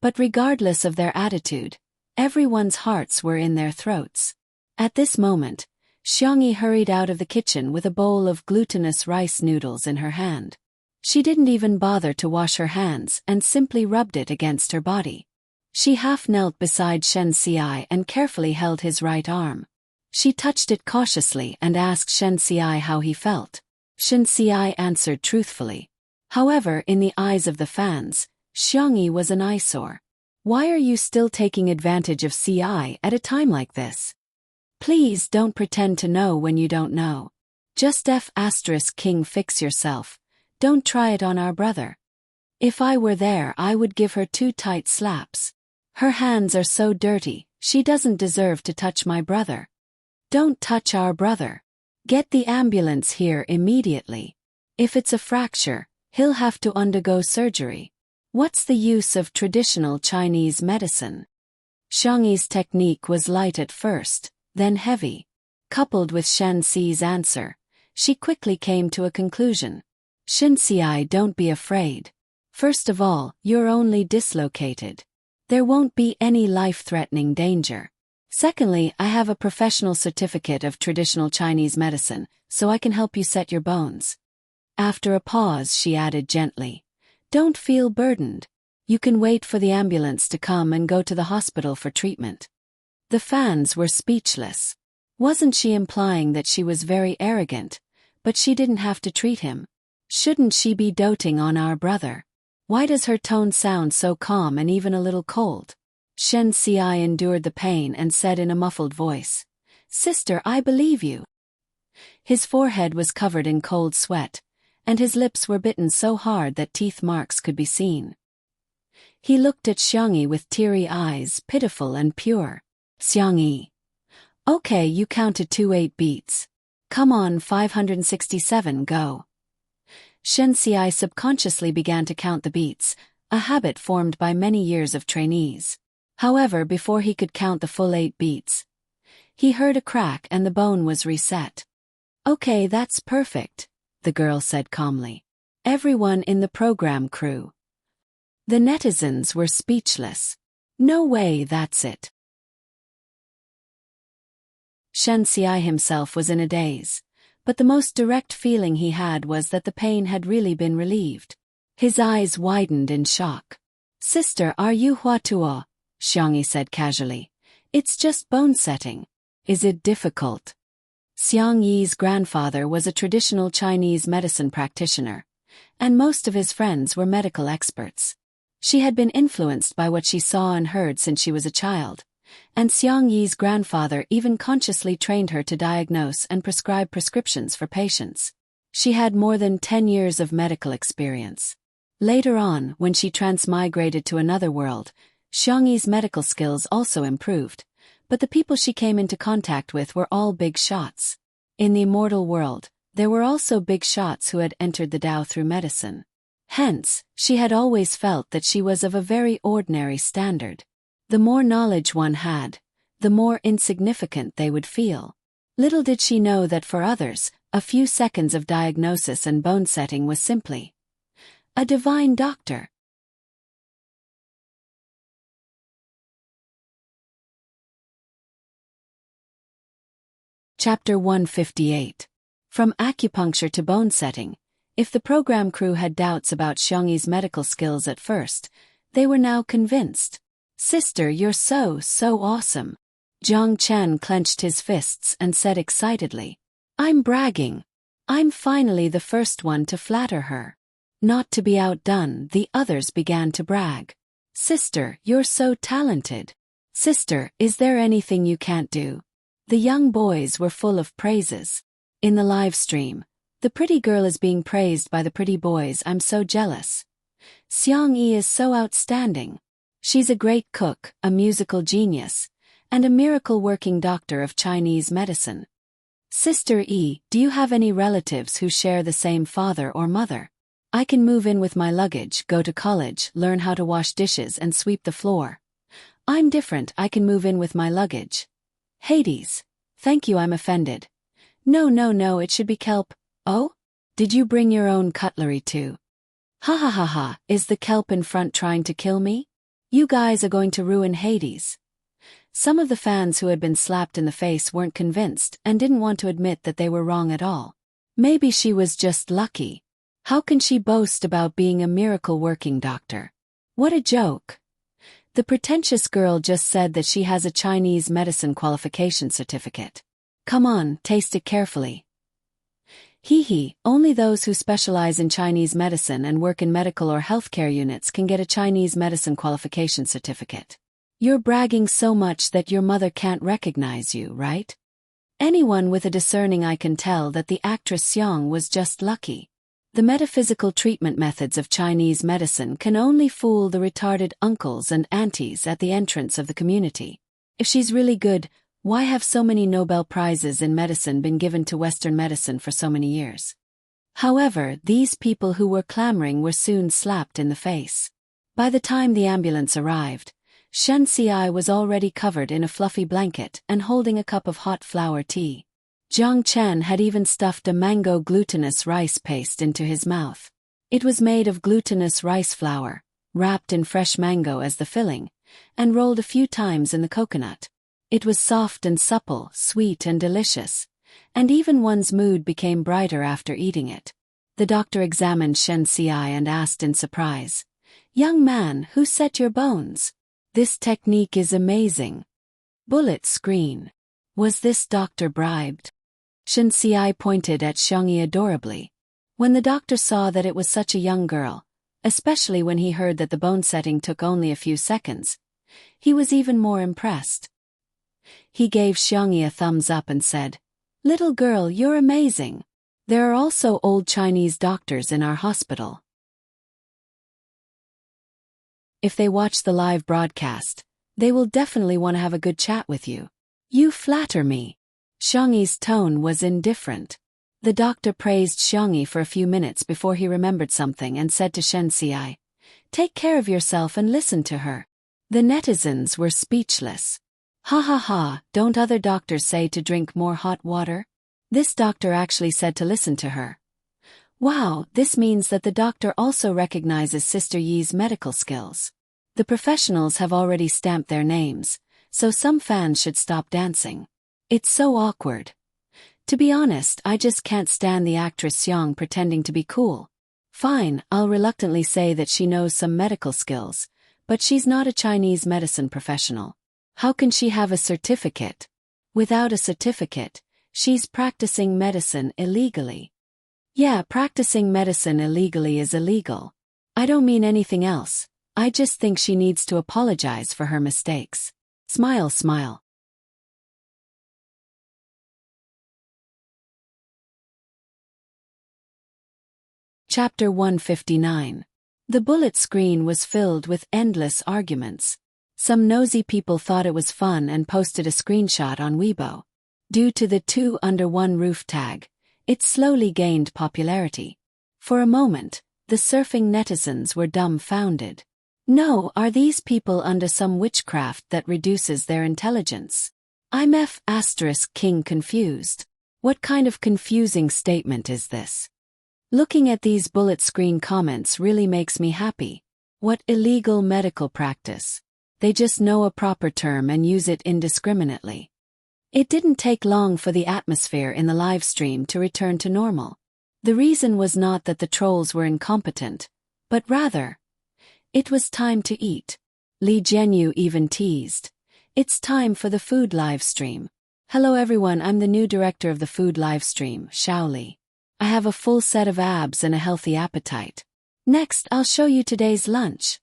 But regardless of their attitude, everyone's hearts were in their throats. At this moment, Xiangyi hurried out of the kitchen with a bowl of glutinous rice noodles in her hand. She didn't even bother to wash her hands and simply rubbed it against her body. She half knelt beside Shen Ci and carefully held his right arm. She touched it cautiously and asked Shen Ci how he felt. Shen Ci answered truthfully. However, in the eyes of the fans, Xiangyi was an eyesore. Why are you still taking advantage of Ci at a time like this? Please don't pretend to know when you don't know. Just *King fix yourself. Don't try it on our brother. If I were there, I would give her 2 tight slaps. Her hands are so dirty, she doesn't deserve to touch my brother. Don't touch our brother. Get the ambulance here immediately. If it's a fracture, he'll have to undergo surgery. What's the use of traditional Chinese medicine? Xiangyi's technique was light at first, then heavy. Coupled with Shen Ci's answer, she quickly came to a conclusion. Shen Ci, don't be afraid. First of all, you're only dislocated. There won't be any life-threatening danger. Secondly, I have a professional certificate of traditional Chinese medicine, so I can help you set your bones. After a pause, she added gently, don't feel burdened. You can wait for the ambulance to come and go to the hospital for treatment. The fans were speechless. Wasn't she implying that she was very arrogant, but she didn't have to treat him? Shouldn't she be doting on our brother? Why does her tone sound so calm and even a little cold? Shen Ci endured the pain and said in a muffled voice, Sister, I believe you. His forehead was covered in cold sweat, and his lips were bitten so hard that teeth marks could be seen. He looked at Xiangyi with teary eyes, pitiful and pure. Xiangyi. Okay, you counted 8 beats. Come on, 567, go. Shen Ci subconsciously began to count the beats, a habit formed by many years of trainees. However, before he could count the full 8 beats, he heard a crack and the bone was reset. Okay, that's perfect, the girl said calmly. Everyone in the program crew. The netizens were speechless. No way, that's it. Shen Ci himself was in a daze, but the most direct feeling he had was that the pain had really been relieved. His eyes widened in shock. Sister, are you Hua Tuo? Xiangyi said casually. It's just bone setting. Is it difficult? Xiang Yi's grandfather was a traditional Chinese medicine practitioner, and most of his friends were medical experts. She had been influenced by what she saw and heard since she was a child, and Xiang Yi's grandfather even consciously trained her to diagnose and prescribe prescriptions for patients. She had more than 10 years of medical experience. Later on, when she transmigrated to another world, Xiang Yi's medical skills also improved, but the people she came into contact with were all big shots. In the immortal world, there were also big shots who had entered the Tao through medicine. Hence, she had always felt that she was of a very ordinary standard. The more knowledge one had, the more insignificant they would feel. Little did she know that for others, a few seconds of diagnosis and bone setting was simply a divine doctor. Chapter 158. From acupuncture to bone setting. If the program crew had doubts about Xiangyi's medical skills at first, they were now convinced. Sister, you're so awesome. Jiang Chen clenched his fists and said excitedly. I'm bragging. I'm finally the first one to flatter her. Not to be outdone, the others began to brag. Sister, you're so talented. Sister, is there anything you can't do? The young boys were full of praises. In the live stream, the pretty girl is being praised by the pretty boys. I'm so jealous. Xiang Yi is so outstanding. She's a great cook, a musical genius, and a miracle-working doctor of Chinese medicine. Sister Yi, do you have any relatives who share the same father or mother? I can move in with my luggage, go to college, learn how to wash dishes and sweep the floor. I'm different, I can move in with my luggage. Hades. Thank you, I'm offended. No, it should be kelp. Oh? Did you bring your own cutlery too? Ha ha ha ha, is the kelp in front trying to kill me? You guys are going to ruin Hades. Some of the fans who had been slapped in the face weren't convinced and didn't want to admit that they were wrong at all. Maybe she was just lucky. How can she boast about being a miracle-working doctor? What a joke. The pretentious girl just said that she has a Chinese medicine qualification certificate. Come on, taste it carefully. Hee, only those who specialize in Chinese medicine and work in medical or healthcare units can get a Chinese medicine qualification certificate. You're bragging so much that your mother can't recognize you, right? Anyone with a discerning eye can tell that the actress Xiang was just lucky. The metaphysical treatment methods of Chinese medicine can only fool the retarded uncles and aunties at the entrance of the community. If she's really good, why have so many Nobel Prizes in medicine been given to Western medicine for so many years? However, these people who were clamoring were soon slapped in the face. By the time the ambulance arrived, Shen Xiai was already covered in a fluffy blanket and holding a cup of hot flower tea. Jiang Chen had even stuffed a mango glutinous rice paste into his mouth. It was made of glutinous rice flour, wrapped in fresh mango as the filling, and rolled a few times in the coconut. It was soft and supple, sweet and delicious, and even one's mood became brighter after eating it. The doctor examined Shen Xiai and asked in surprise, "Young man, who set your bones? This technique is amazing." Bullet screen. Was this doctor bribed? Shen Xiai pointed at Xiangyi adorably. When the doctor saw that it was such a young girl, especially when he heard that the bone setting took only a few seconds, he was even more impressed. He gave Xiangyi a thumbs up and said, "Little girl, you're amazing. There are also old Chinese doctors in our hospital. If they watch the live broadcast, they will definitely want to have a good chat with you. You flatter me." Xiangyi's tone was indifferent. The doctor praised Xiangyi for a few minutes before he remembered something and said to Shen Xiai, "Take care of yourself and listen to her." The netizens were speechless. Ha ha ha, don't other doctors say to drink more hot water? This doctor actually said to listen to her. Wow, this means that the doctor also recognizes Sister Yi's medical skills. The professionals have already stamped their names, so some fans should stop dancing. It's so awkward. To be honest, I just can't stand the actress Xiang pretending to be cool. Fine, I'll reluctantly say that she knows some medical skills, But she's not a Chinese medicine professional. How can she have a certificate? Without a certificate, she's practicing medicine illegally. Yeah, practicing medicine illegally is illegal. I don't mean anything else. I just think she needs to apologize for her mistakes. Smile, smile. Chapter 159. The bullet screen was filled with endless arguments. Some nosy people thought it was fun and posted a screenshot on Weibo. Due to the two under one roof tag, it slowly gained popularity. For a moment, the surfing netizens were dumbfounded. No, are these people under some witchcraft that reduces their intelligence? I'm King confused. What kind of confusing statement is this? Looking at these bullet screen comments really makes me happy. What illegal medical practice? They just know a proper term and use it indiscriminately. It didn't take long for the atmosphere in the live stream to return to normal. The reason was not that the trolls were incompetent, but rather, it was time to eat. Li Jianyu even teased, "It's time for the food live stream." Hello everyone, I'm the new director of the food live stream, Shaoli. I have a full set of abs and a healthy appetite. Next, I'll show you today's lunch.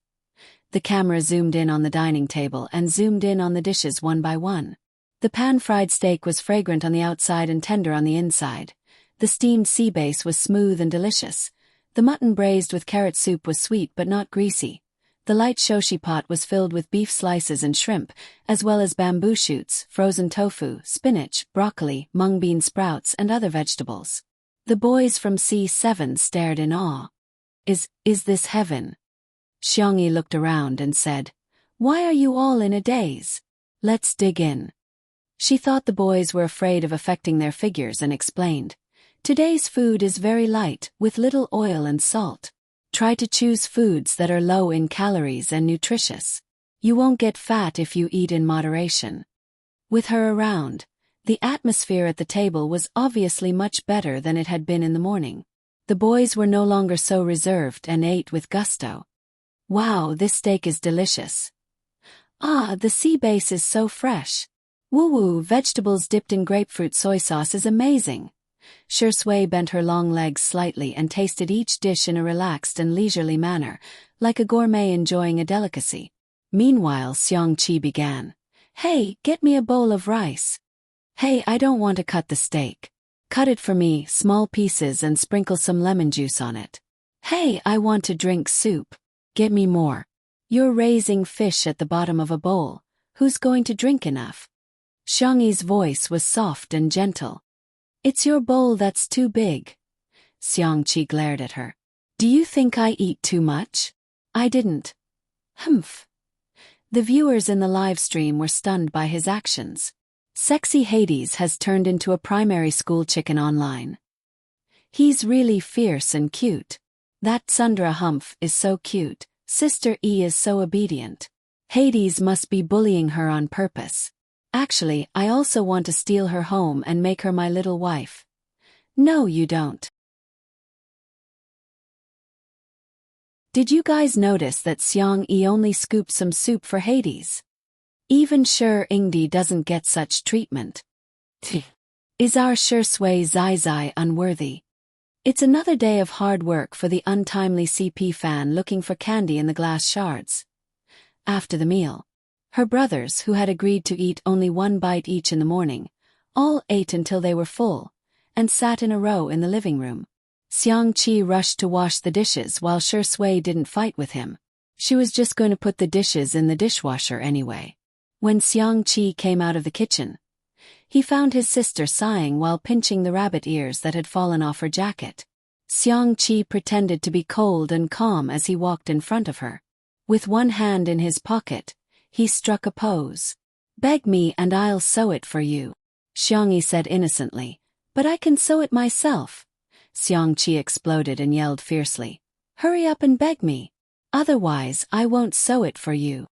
The camera zoomed in on the dining table and zoomed in on the dishes one by one. The pan-fried steak was fragrant on the outside and tender on the inside. The steamed sea bass was smooth and delicious. The mutton braised with carrot soup was sweet but not greasy. The light shoshi pot was filled with beef slices and shrimp, as well as bamboo shoots, frozen tofu, spinach, broccoli, mung bean sprouts, and other vegetables. The boys from C7 stared in awe. Is this heaven? Xiangyi looked around and said, "Why are you all in a daze? Let's dig in." She thought the boys were afraid of affecting their figures and explained, "Today's food is very light, with little oil and salt. Try to choose foods that are low in calories and nutritious. You won't get fat if you eat in moderation." With her around, the atmosphere at the table was obviously much better than it had been in the morning. The boys were no longer so reserved and ate with gusto. "Wow, this steak is delicious. Ah, the sea bass is so fresh. Woo-woo, vegetables dipped in grapefruit soy sauce is amazing." Shui bent her long legs slightly and tasted each dish in a relaxed and leisurely manner, like a gourmet enjoying a delicacy. Meanwhile, Xiangqi began, "Hey, get me a bowl of rice." "Hey, I don't want to cut the steak. Cut it for me, small pieces, and sprinkle some lemon juice on it." "Hey, I want to drink soup. Get me more. You're raising fish at the bottom of a bowl. Who's going to drink enough?" Xiangyi's voice was soft and gentle. "It's your bowl that's too big." Xiangqi glared at her. "Do you think I eat too much? I didn't." Humph. The viewers in the live stream were stunned by his actions. Sexy Hades has turned into a primary school chicken online. He's really fierce and cute. That Sundra Humph is so cute. Sister E is so obedient. Hades must be bullying her on purpose. Actually, I also want to steal her home and make her my little wife. No, you don't. Did you guys notice that Xiang Yi only scooped some soup for Hades? Even Shi Ingdi doesn't get such treatment. Is our Shi Zai Zai unworthy? It's another day of hard work for the untimely CP fan looking for candy in the glass shards. After the meal, her brothers, who had agreed to eat only one bite each in the morning, all ate until they were full, and sat in a row in the living room. Xiangqi rushed to wash the dishes while Shi didn't fight with him. She was just going to put the dishes in the dishwasher anyway. When Xiangqi came out of the kitchen, he found his sister sighing while pinching the rabbit ears that had fallen off her jacket. Xiangqi pretended to be cold and calm as he walked in front of her. With one hand in his pocket, he struck a pose. "Beg me and I'll sew it for you," Xiangyi said innocently. "But I can sew it myself." Xiangqi exploded and yelled fiercely, "Hurry up and beg me. Otherwise, I won't sew it for you."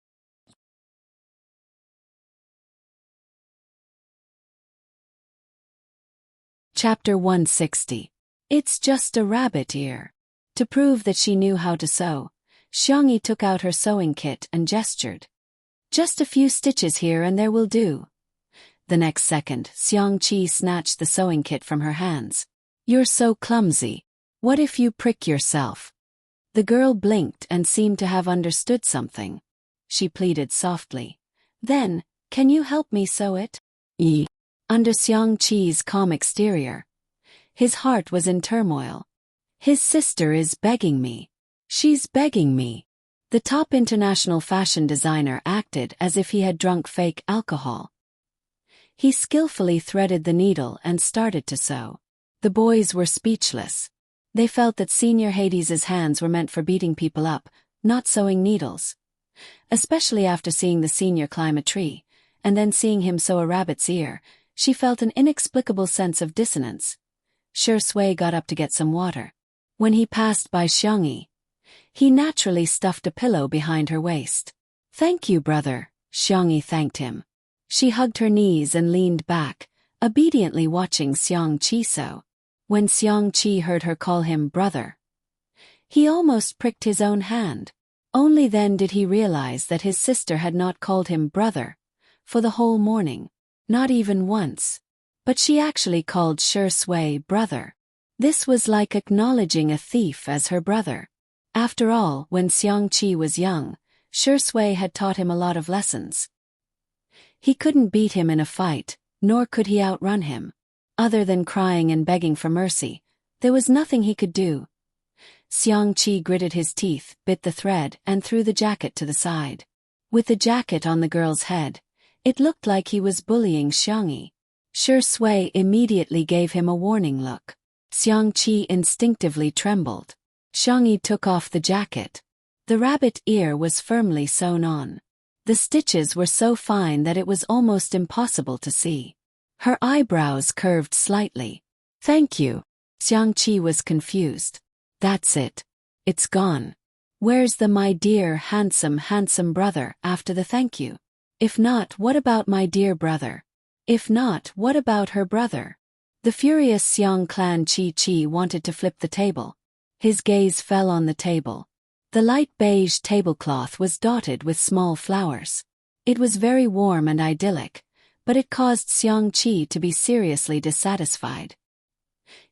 Chapter 160. It's just a rabbit ear. To prove that she knew how to sew, Xiangyi took out her sewing kit and gestured. Just a few stitches here and there will do. The next second, Xiangqi snatched the sewing kit from her hands. You're so clumsy. What if you prick yourself? The girl blinked and seemed to have understood something. She pleaded softly. Then, can you help me sew it? Under Xiangqi's calm exterior, his heart was in turmoil. His sister is begging me. She's begging me. The top international fashion designer acted as if he had drunk fake alcohol. He skillfully threaded the needle and started to sew. The boys were speechless. They felt that Senior Hades's hands were meant for beating people up, not sewing needles. Especially after seeing the senior climb a tree, and then seeing him sew a rabbit's ear, she felt an inexplicable sense of dissonance. Shui got up to get some water. When he passed by Xiangyi, he naturally stuffed a pillow behind her waist. Thank you, brother, Xiangyi thanked him. She hugged her knees and leaned back, obediently watching Xiangqi sew. When Xiangqi heard her call him brother, he almost pricked his own hand. Only then did he realize that his sister had not called him brother for the whole morning, not even once. But she actually called Shui brother. This was like acknowledging a thief as her brother. After all, when Xiangqi was young, Shui had taught him a lot of lessons. He couldn't beat him in a fight, nor could he outrun him. Other than crying and begging for mercy, there was nothing he could do. Xiangqi gritted his teeth, bit the thread, and threw the jacket to the side. With the jacket on the girl's head, it looked like he was bullying Xiangyi. Shui immediately gave him a warning look. Xiangqi instinctively trembled. Xiangyi took off the jacket. The rabbit ear was firmly sewn on. The stitches were so fine that it was almost impossible to see. Her eyebrows curved slightly. Thank you. Xiangqi was confused. That's it. It's gone. Where's the my dear handsome brother after the thank you? If not, what about my dear brother? If not, what about her brother? The furious Xiang clan Chi wanted to flip the table. His gaze fell on the table. The light beige tablecloth was dotted with small flowers. It was very warm and idyllic, but it caused Xiangqi to be seriously dissatisfied.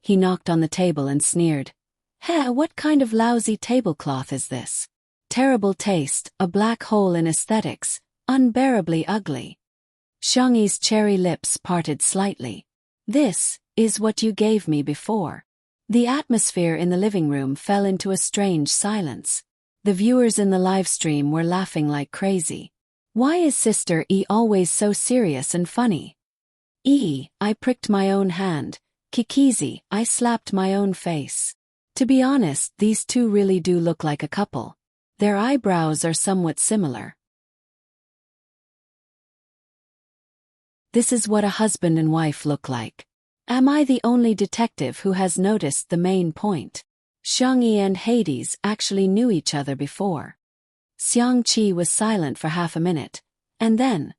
He knocked on the table and sneered. Heh, what kind of lousy tablecloth is this? Terrible taste, a black hole in aesthetics, unbearably ugly. Xiangyi's cherry lips parted slightly. This is what you gave me before. The atmosphere in the living room fell into a strange silence. The viewers in the live stream were laughing like crazy. Why is Sister E always so serious and funny? I pricked my own hand. Kikizi, I slapped my own face. To be honest, these two really do look like a couple. Their eyebrows are somewhat similar. This is what a husband and wife look like. Am I the only detective who has noticed the main point? Xiangyi and Hades actually knew each other before. Xiangqi was silent for half a minute, and then,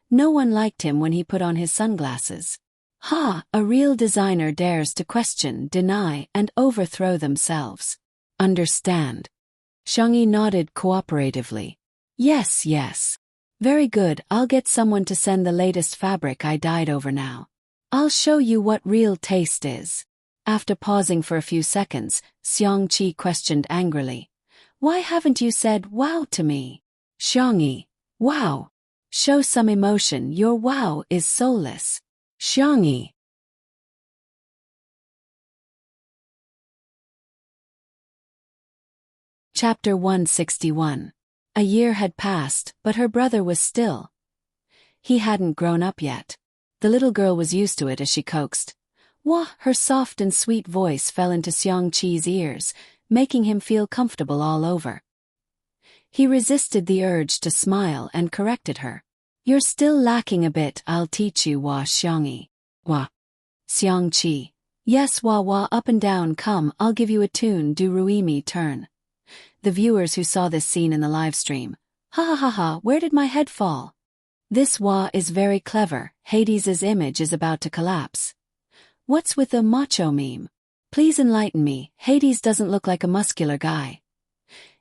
no one liked him when he put on his sunglasses. Ha! A real designer dares to question, deny, and overthrow themselves. Understand? Xiangyi nodded cooperatively. Yes, yes. Very good, I'll get someone to send the latest fabric I dyed over now. I'll show you what real taste is. After pausing for a few seconds, Xiangqi questioned angrily. Why haven't you said wow to me? Xiangyi, wow. Show some emotion, your wow is soulless. Xiangyi. Chapter 161. A year had passed, but her brother was still. He hadn't grown up yet. The little girl was used to it as she coaxed. Wah! Her soft and sweet voice fell into Xiangqi's ears, making him feel comfortable all over. He resisted the urge to smile and corrected her. You're still lacking a bit, I'll teach you, Wah Xiangyi. Wah. Xiangqi. Yes, wah wah, up and down, come, I'll give you a tune, do Ruimi turn. The viewers who saw this scene in the live stream. Ha ha ha ha, where did my head fall? This wah is very clever, Hades's image is about to collapse. What's with the macho meme? Please enlighten me, Hades doesn't look like a muscular guy.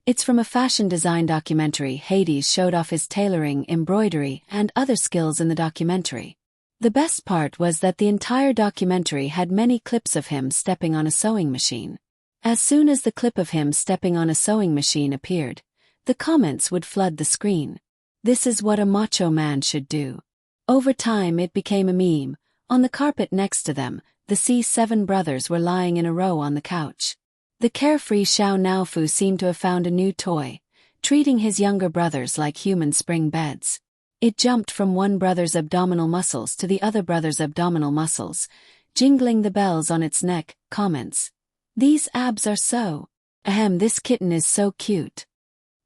It's from a fashion design documentary. Hades showed off his tailoring, embroidery, and other skills in the documentary. The best part was that the entire documentary had many clips of him stepping on a sewing machine. As soon as the clip of him stepping on a sewing machine appeared, the comments would flood the screen. This is what a macho man should do. Over time it became a meme. On the carpet next to them, the C7 brothers were lying in a row on the couch. The carefree Xiao Naofu seemed to have found a new toy, treating his younger brothers like human spring beds. It jumped from one brother's abdominal muscles to the other brother's abdominal muscles, jingling the bells on its neck. Comments. These abs are so. Ahem, this kitten is so cute.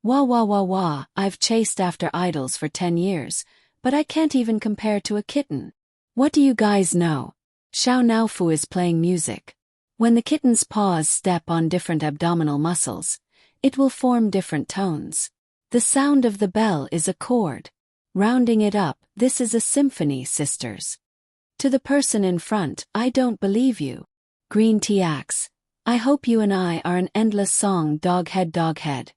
Wah wah wah wah, I've chased after idols for 10 years, but I can't even compare to a kitten. What do you guys know? Xiao Naofu is playing music. When the kitten's paws step on different abdominal muscles, it will form different tones. The sound of the bell is a chord. Rounding it up, this is a symphony, sisters. To the person in front, I don't believe you. Green tea axe. I hope you and I are an endless song. Doghead doghead.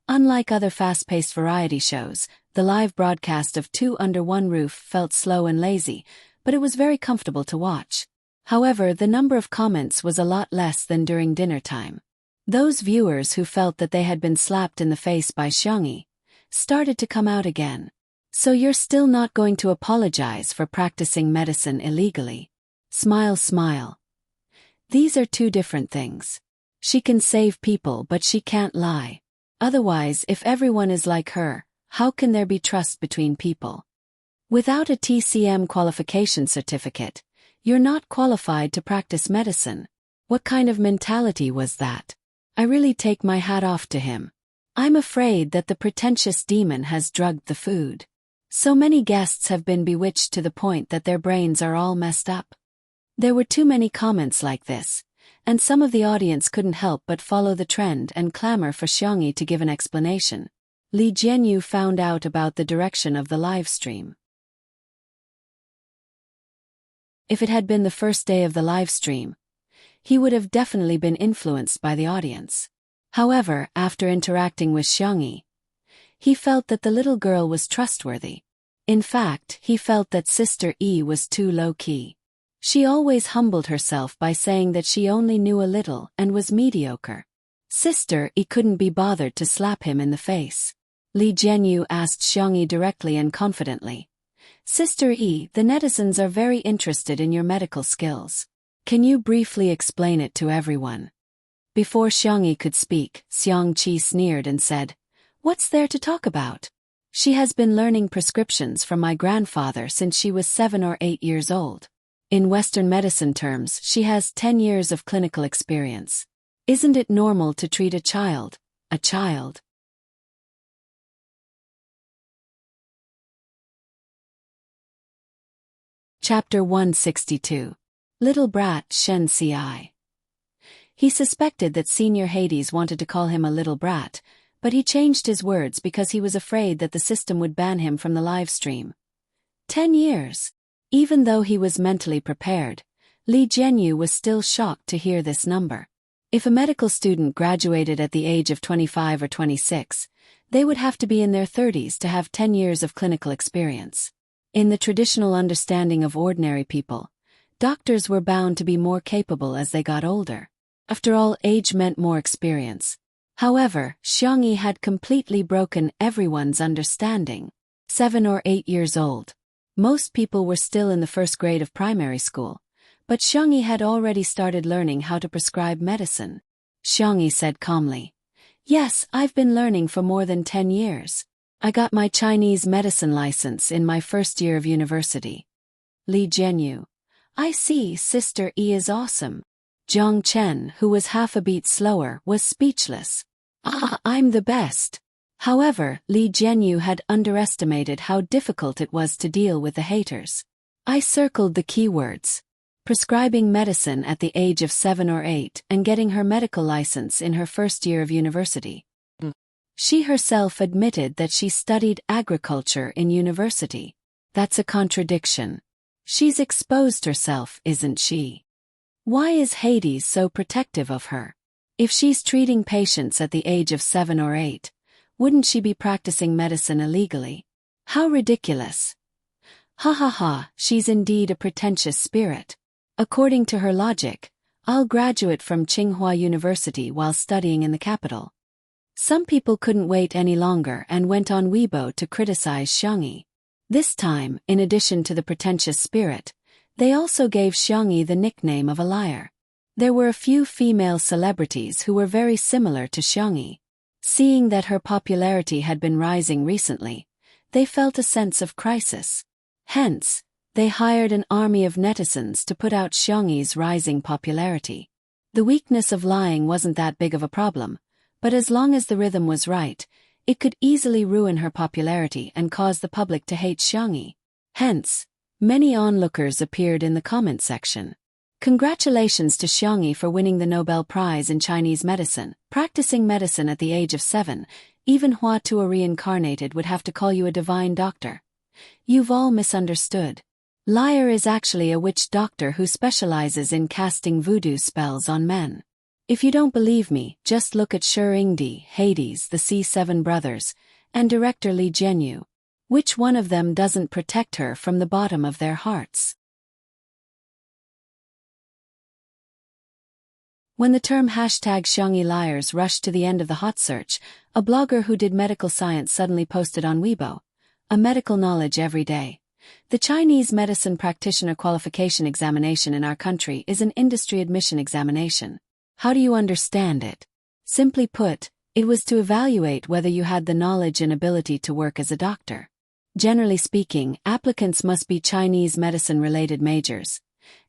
Unlike other fast-paced variety shows, the live broadcast of Two Under One Roof felt slow and lazy, but it was very comfortable to watch. However, the number of comments was a lot less than during dinner time. Those viewers who felt that they had been slapped in the face by Xiangyi started to come out again. So you're still not going to apologize for practicing medicine illegally? Smile smile. These are two different things. She can save people but she can't lie. Otherwise, if everyone is like her, how can there be trust between people? Without a TCM qualification certificate, you're not qualified to practice medicine. What kind of mentality was that? I really take my hat off to him. I'm afraid that the pretentious demon has drugged the food. So many guests have been bewitched to the point that their brains are all messed up. There were too many comments like this, and some of the audience couldn't help but follow the trend and clamor for Xiangyi to give an explanation. Li Jianyu found out about the direction of the live stream. If it had been the first day of the live stream, he would have definitely been influenced by the audience. However, after interacting with Xiangyi, he felt that the little girl was trustworthy. In fact, he felt that Sister E was too low-key. She always humbled herself by saying that she only knew a little and was mediocre. Sister E couldn't be bothered to slap him in the face. Li Jianyu asked Xiangyi directly and confidently, Sister E, the netizens are very interested in your medical skills. Can you briefly explain it to everyone? Before Xiangyi could speak, Xiang Qi sneered and said, What's there to talk about? She has been learning prescriptions from my grandfather since she was 7 or 8 years old. In Western medicine terms, she has 10 years of clinical experience. Isn't it normal to treat a child? Chapter 162. Little Brat Shen Ci. He suspected that Senior Hades wanted to call him a little brat, but he changed his words because he was afraid that the system would ban him from the live stream. 10 years. Even though he was mentally prepared, Li Jianyu was still shocked to hear this number. If a medical student graduated at the age of 25 or 26, they would have to be in their 30s to have 10 years of clinical experience. In the traditional understanding of ordinary people, doctors were bound to be more capable as they got older. After all, age meant more experience. However, Xiangyi had completely broken everyone's understanding. 7 or 8 years old. Most people were still in the first grade of primary school, but Xiangyi had already started learning how to prescribe medicine. Xiangyi said calmly, Yes, I've been learning for more than 10 years. I got my Chinese medicine license in my first year of university. Li Jianyu. I see, Sister E is awesome. Zhang Chen, who was half a beat slower, was speechless. I'm the best. However, Li Jianyu had underestimated how difficult it was to deal with the haters. I circled the keywords. Prescribing medicine at the age of 7 or 8 and getting her medical license in her first year of university. She herself admitted that she studied agriculture in university. That's a contradiction. She's exposed herself, isn't she? Why is Hades so protective of her? If she's treating patients at the age of 7 or 8, wouldn't she be practicing medicine illegally? How ridiculous. Ha ha ha, she's indeed a pretentious spirit. According to her logic, I'll graduate from Tsinghua University while studying in the capital. Some people couldn't wait any longer and went on Weibo to criticize Xiangyi. This time, in addition to the pretentious spirit, they also gave Xiangyi the nickname of a liar. There were a few female celebrities who were very similar to Xiangyi. Seeing that her popularity had been rising recently, they felt a sense of crisis. Hence, they hired an army of netizens to put out Xiangyi's rising popularity. The weakness of lying wasn't that big of a problem, but as long as the rhythm was right, it could easily ruin her popularity and cause the public to hate Xiangyi. Hence, many onlookers appeared in the comment section. Congratulations to Xiangyi for winning the Nobel Prize in Chinese medicine. Practicing medicine at the age of 7, even Hua Tuo reincarnated would have to call you a divine doctor. You've all misunderstood. Liar is actually a witch doctor who specializes in casting voodoo spells on men. If you don't believe me, just look at Shi Yingdi, Hades, the C7 brothers, and director Li Jianyu. Which one of them doesn't protect her from the bottom of their hearts? When the term #Xiangyi liars rushed to the end of the hot search, a blogger who did medical science suddenly posted on Weibo, a medical knowledge every day. The Chinese medicine practitioner qualification examination in our country is an industry admission examination. How do you understand it? Simply put, it was to evaluate whether you had the knowledge and ability to work as a doctor. Generally speaking, applicants must be Chinese medicine-related majors,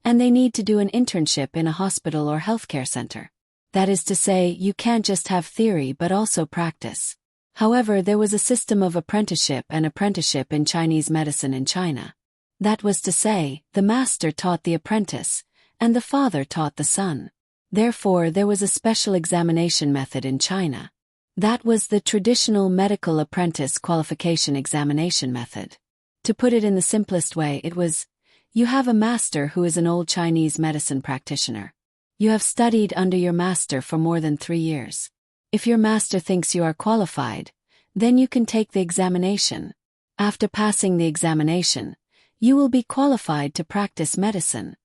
and they need to do an internship in a hospital or healthcare center. That is to say, you can't just have theory but also practice. However, there was a system of apprenticeship in Chinese medicine in China. That was to say, the master taught the apprentice, and the father taught the son. Therefore, there was a special examination method in China. That was the traditional medical apprentice qualification examination method. To put it in the simplest way, it was, you have a master who is an old Chinese medicine practitioner. You have studied under your master for more than 3 years. If your master thinks you are qualified, then you can take the examination. After passing the examination, you will be qualified to practice medicine.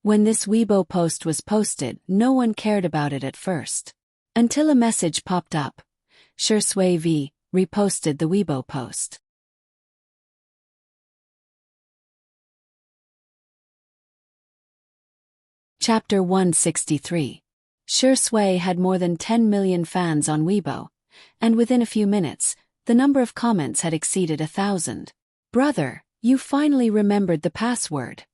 When this Weibo post was posted, no one cared about it at first. Until a message popped up. Shi Sui V reposted the Weibo post. Chapter 163. Shi Sui had more than 10 million fans on Weibo, and within a few minutes, the number of comments had exceeded 1,000. Brother, you finally remembered the password.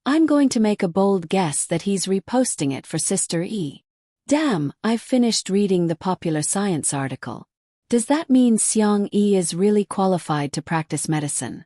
I'm going to make a bold guess that he's reposting it for Sister E. Damn, I've finished reading the Popular Science article. Does that mean Xiang Yi is really qualified to practice medicine?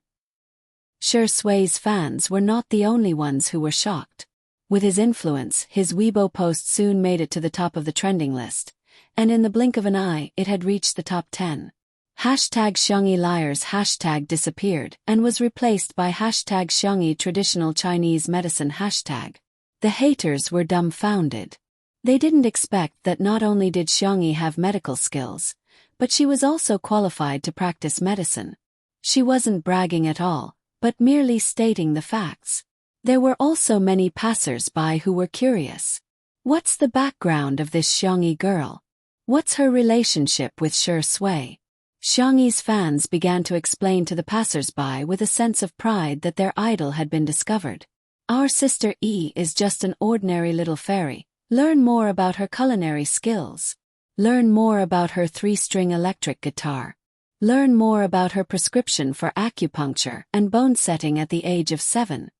Shi Sui's fans were not the only ones who were shocked. With his influence, his Weibo post soon made it to the top of the trending list, and in the blink of an eye, it had reached the top 10. #Xiangyi liars hashtag disappeared and was replaced by #Xiangyi traditional Chinese medicine hashtag. The haters were dumbfounded. They didn't expect that not only did Xiangyi have medical skills, but she was also qualified to practice medicine. She wasn't bragging at all, but merely stating the facts. There were also many passers-by who were curious. What's the background of this Xiangyi girl? What's her relationship with Shi Sui? Xiangyi's fans began to explain to the passers-by with a sense of pride that their idol had been discovered. Our Sister E is just an ordinary little fairy. Learn more about her culinary skills. Learn more about her 3-string electric guitar. Learn more about her prescription for acupuncture and bone setting at the age of 7.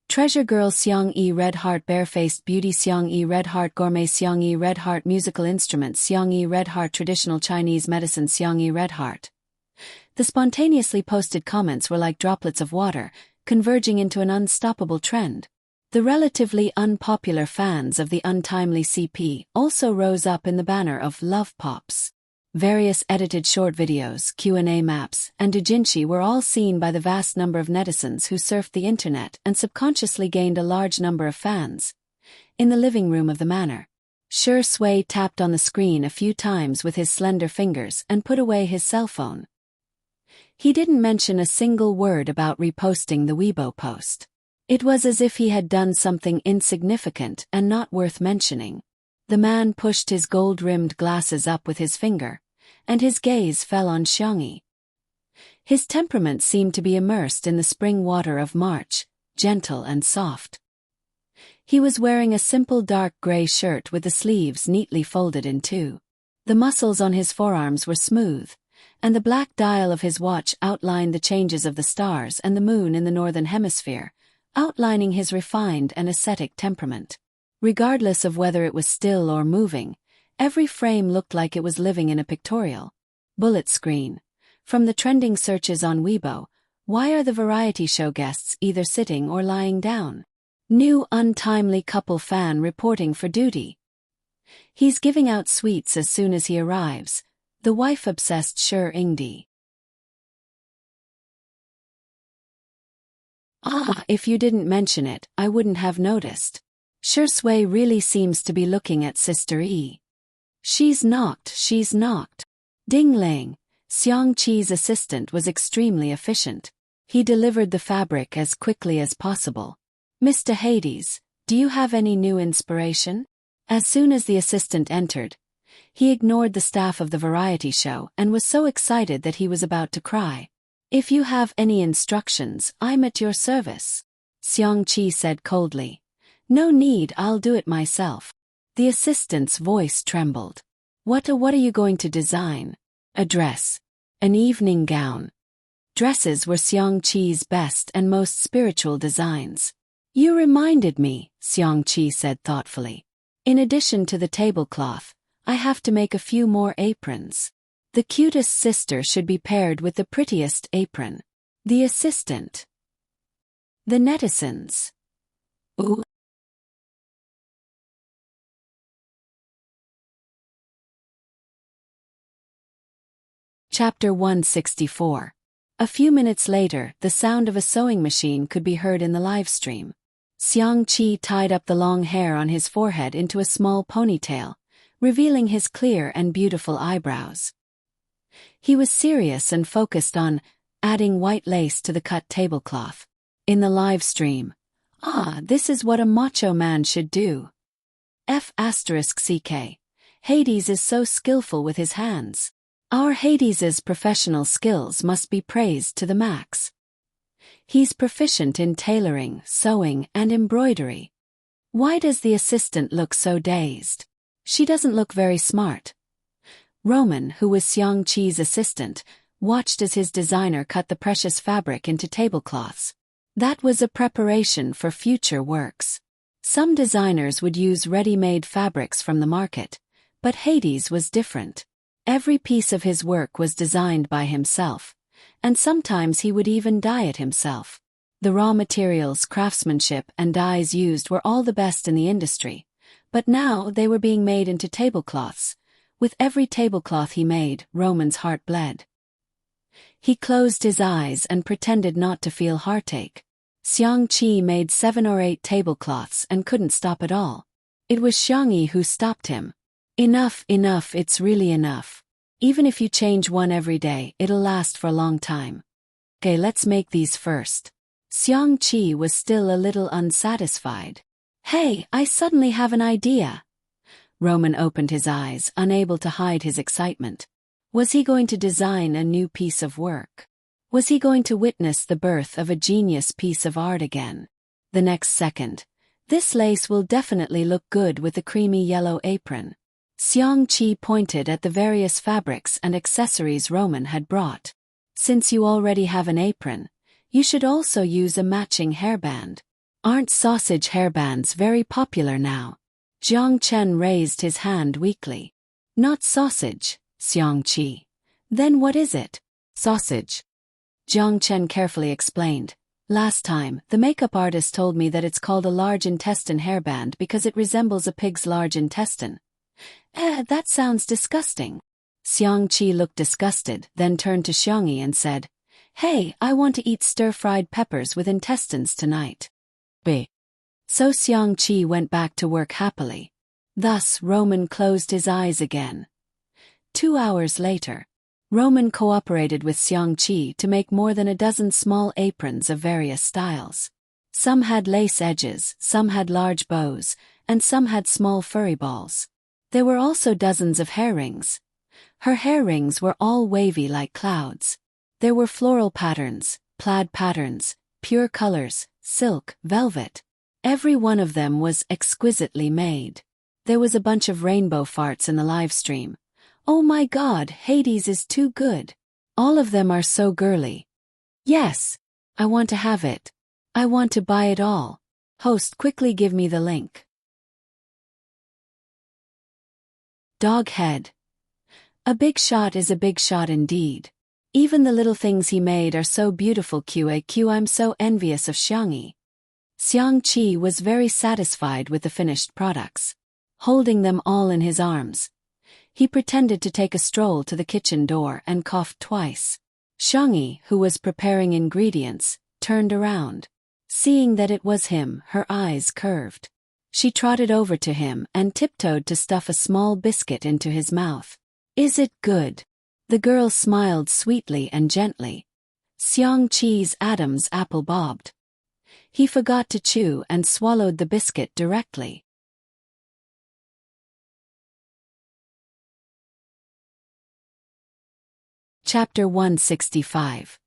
Treasure Girl Xiang Yi Red Heart Barefaced Beauty Xiang Yi Red Heart Gourmet Xiang Yi Red Heart Musical Instruments Xiang Yi Red Heart Traditional Chinese Medicine Xiang Yi Red Heart. The spontaneously posted comments were like droplets of water, converging into an unstoppable trend. The relatively unpopular fans of the untimely CP also rose up in the banner of Love Pops. Various edited short videos, Q&A maps, and doujinshi were all seen by the vast number of netizens who surfed the internet and subconsciously gained a large number of fans. In the living room of the manor, Sure Sui tapped on the screen a few times with his slender fingers and put away his cell phone. He didn't mention a single word about reposting the Weibo post. It was as if he had done something insignificant and not worth mentioning. The man pushed his gold-rimmed glasses up with his finger, and his gaze fell on Xiangyi. His temperament seemed to be immersed in the spring water of March, gentle and soft. He was wearing a simple dark gray shirt with the sleeves neatly folded in two. The muscles on his forearms were smooth, and the black dial of his watch outlined the changes of the stars and the moon in the northern hemisphere, outlining his refined and ascetic temperament. Regardless of whether it was still or moving, every frame looked like it was living in a pictorial. Bullet screen. From the trending searches on Weibo, why are the variety show guests either sitting or lying down? New untimely couple fan reporting for duty. He's giving out sweets as soon as he arrives, the wife-obsessed Sure Ingdi. If you didn't mention it, I wouldn't have noticed. Sure Sui really seems to be looking at Sister E. She's knocked. Ding Ling, Xiang Qi's assistant, was extremely efficient. He delivered the fabric as quickly as possible. Mr. Hades, do you have any new inspiration? As soon as the assistant entered, he ignored the staff of the variety show and was so excited that he was about to cry. If you have any instructions, I'm at your service. Xiang Qi said coldly. No need, I'll do it myself. The assistant's voice trembled. What are you going to design? A dress. An evening gown. Dresses were Xiang Qi's best and most spiritual designs. You reminded me, Xiang Qi said thoughtfully. In addition to the tablecloth, I have to make a few more aprons. The cutest sister should be paired with the prettiest apron. The assistant. The netizens. Ooh. Chapter 164. A few minutes later, the sound of a sewing machine could be heard in the live stream. Xiang Qi tied up the long hair on his forehead into a small ponytail, revealing his clear and beautiful eyebrows. He was serious and focused on adding white lace to the cut tablecloth. In the live stream, this is what a macho man should do. F***ck. Hades is so skillful with his hands. Our Hades's professional skills must be praised to the max. He's proficient in tailoring, sewing, and embroidery. Why does the assistant look so dazed? She doesn't look very smart. Roman, who was Xiang Qi's assistant, watched as his designer cut the precious fabric into tablecloths. That was a preparation for future works. Some designers would use ready-made fabrics from the market, but Hades was different. Every piece of his work was designed by himself, and sometimes he would even dye it himself. The raw materials, craftsmanship, and dyes used were all the best in the industry, but now they were being made into tablecloths. With every tablecloth he made, Roman's heart bled. He closed his eyes and pretended not to feel heartache. Xiang Qi made 7 or 8 tablecloths and couldn't stop at all. It was Xiangyi who stopped him. Enough, it's really enough. Even if you change one every day, it'll last for a long time. Okay, let's make these first. Xiang Qi was still a little unsatisfied. Hey, I suddenly have an idea. Roman opened his eyes, unable to hide his excitement. Was he going to design a new piece of work? Was he going to witness the birth of a genius piece of art again? The next second, this lace will definitely look good with the creamy yellow apron. Xiang Qi pointed at the various fabrics and accessories Roman had brought. Since you already have an apron, you should also use a matching hairband. Aren't sausage hairbands very popular now? Jiang Chen raised his hand weakly. Not sausage, Xiang Qi. Then what is it? Sausage. Jiang Chen carefully explained. Last time, the makeup artist told me that it's called a large intestine hairband because it resembles a pig's large intestine. That sounds disgusting. Xiang Qi looked disgusted, then turned to Xiangyi and said, Hey, I want to eat stir-fried peppers with intestines tonight. B. So Xiang Qi went back to work happily. Thus Roman closed his eyes again. 2 hours later, Roman cooperated with Xiangqi to make more than a dozen small aprons of various styles. Some had lace edges, some had large bows, and some had small furry balls. There were also dozens of hair rings. Her hair rings were all wavy like clouds. There were floral patterns, plaid patterns, pure colors, silk, velvet. Every one of them was exquisitely made. There was a bunch of rainbow farts in the live stream. Oh my God, Hades is too good. All of them are so girly. Yes, I want to have it. I want to buy it all. Host, quickly give me the link. Dog head. A big shot is a big shot indeed. Even the little things he made are so beautiful. QAQ, I'm so envious of Xiangyi. Xiangqi was very satisfied with the finished products. Holding them all in his arms, he pretended to take a stroll to the kitchen door and coughed twice. Xiangyi, who was preparing ingredients, turned around. Seeing that it was him, her eyes curved. She trotted over to him and tiptoed to stuff a small biscuit into his mouth. Is it good? The girl smiled sweetly and gently. Xiangqi's Adam's apple bobbed. He forgot to chew and swallowed the biscuit directly. Chapter 165.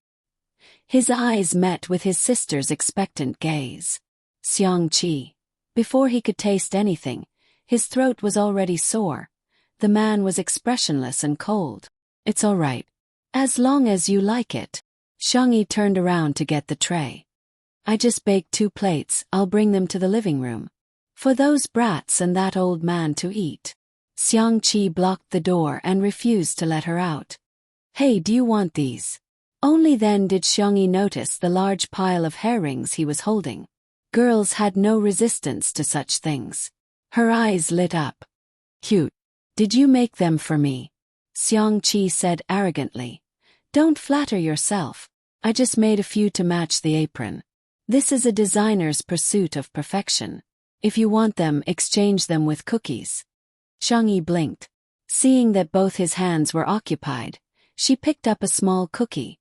His eyes met with his sister's expectant gaze. Xiangqi. Before he could taste anything, his throat was already sore. The man was expressionless and cold. It's all right. As long as you like it. Xiangyi turned around to get the tray. I just baked 2 plates, I'll bring them to the living room. For those brats and that old man to eat. Xiangqi blocked the door and refused to let her out. Hey, do you want these? Only then did Xiangyi notice the large pile of hair rings he was holding. Girls had no resistance to such things. Her eyes lit up. Cute. Did you make them for me? Xiangqi said arrogantly. Don't flatter yourself. I just made a few to match the apron. This is a designer's pursuit of perfection. If you want them, exchange them with cookies. Xiangyi blinked. Seeing that both his hands were occupied, she picked up a small cookie.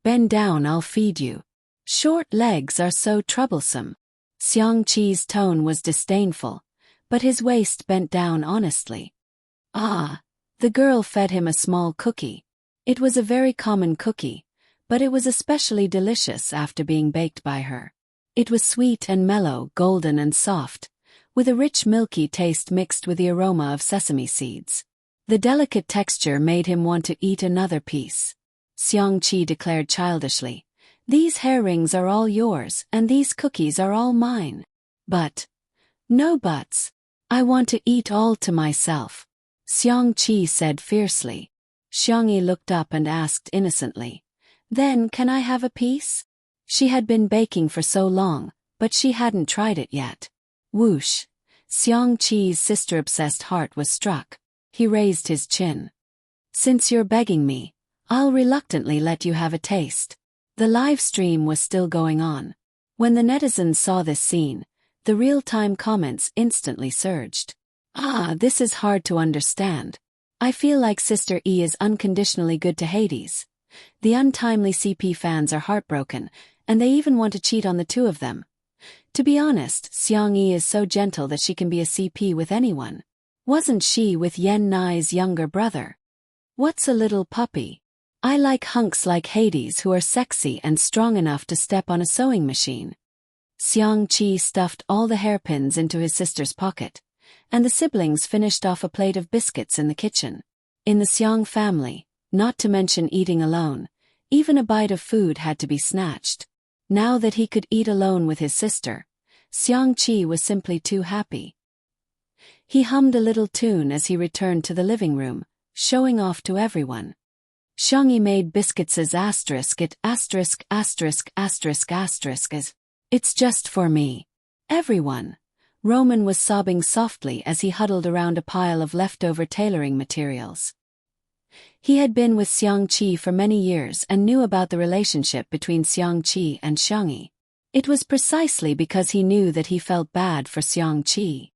Bend down, I'll feed you. Short legs are so troublesome. Xiangqi's tone was disdainful, but his waist bent down honestly. Ah, the girl fed him a small cookie. It was a very common cookie, but it was especially delicious after being baked by her. It was sweet and mellow, golden and soft, with a rich milky taste mixed with the aroma of sesame seeds. The delicate texture made him want to eat another piece. Xiangqi declared childishly, these hair rings are all yours and these cookies are all mine. But, no buts. I want to eat all to myself. Xiangqi said fiercely. Xiangyi looked up and asked innocently, then can I have a piece? She had been baking for so long, but she hadn't tried it yet. Whoosh! Xiangqi's sister-obsessed heart was struck. He raised his chin. Since you're begging me, I'll reluctantly let you have a taste. The live stream was still going on. When the netizens saw this scene, the real-time comments instantly surged. Ah, this is hard to understand. I feel like Sister E is unconditionally good to Hades. The untimely CP fans are heartbroken, and they even want to cheat on the two of them. To be honest, Xiangyi is so gentle that she can be a CP with anyone. Wasn't she with Yen Nai's younger brother? What's a little puppy? I like hunks like Hades who are sexy and strong enough to step on a sewing machine. Xiangqi stuffed all the hairpins into his sister's pocket, and the siblings finished off a plate of biscuits in the kitchen. In the Xiang family, not to mention eating alone, even a bite of food had to be snatched. Now that he could eat alone with his sister, Xiangqi was simply too happy. He hummed a little tune as he returned to the living room, showing off to everyone. Xiangyi made biscuits as it as. It's just for me. Everyone. Roman was sobbing softly as he huddled around a pile of leftover tailoring materials. He had been with Xiangqi for many years and knew about the relationship between Xiangqi and Xiangyi. It was precisely because he knew that he felt bad for Xiangqi.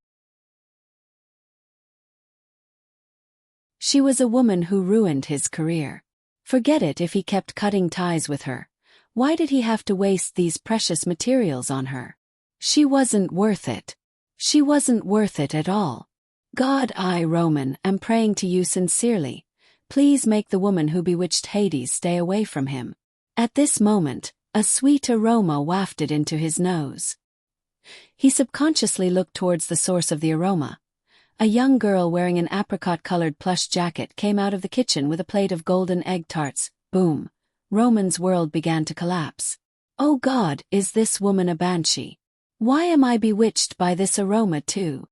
She was a woman who ruined his career. Forget it if he kept cutting ties with her. Why did he have to waste these precious materials on her? She wasn't worth it. She wasn't worth it at all. God, I, Roman, am praying to you sincerely. Please make the woman who bewitched Hades stay away from him. At this moment, a sweet aroma wafted into his nose. He subconsciously looked towards the source of the aroma. A young girl wearing an apricot-colored plush jacket came out of the kitchen with a plate of golden egg tarts. Boom. Roman's world began to collapse. Oh God, is this woman a banshee? Why am I bewitched by this aroma too?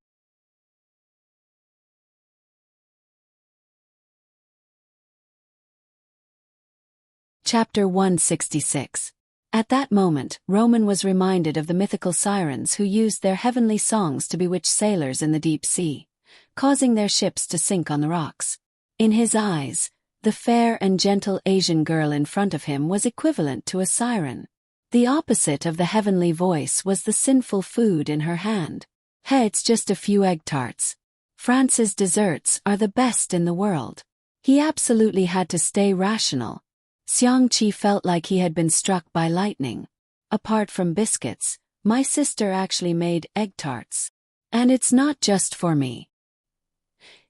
Chapter 166. At that moment, Roman was reminded of the mythical sirens who used their heavenly songs to bewitch sailors in the deep sea, causing their ships to sink on the rocks. In his eyes, the fair and gentle Asian girl in front of him was equivalent to a siren. The opposite of the heavenly voice was the sinful food in her hand. Hey, it's just a few egg tarts. France's desserts are the best in the world. He absolutely had to stay rational. Xiangqi felt like he had been struck by lightning. Apart from biscuits, my sister actually made egg tarts. And it's not just for me.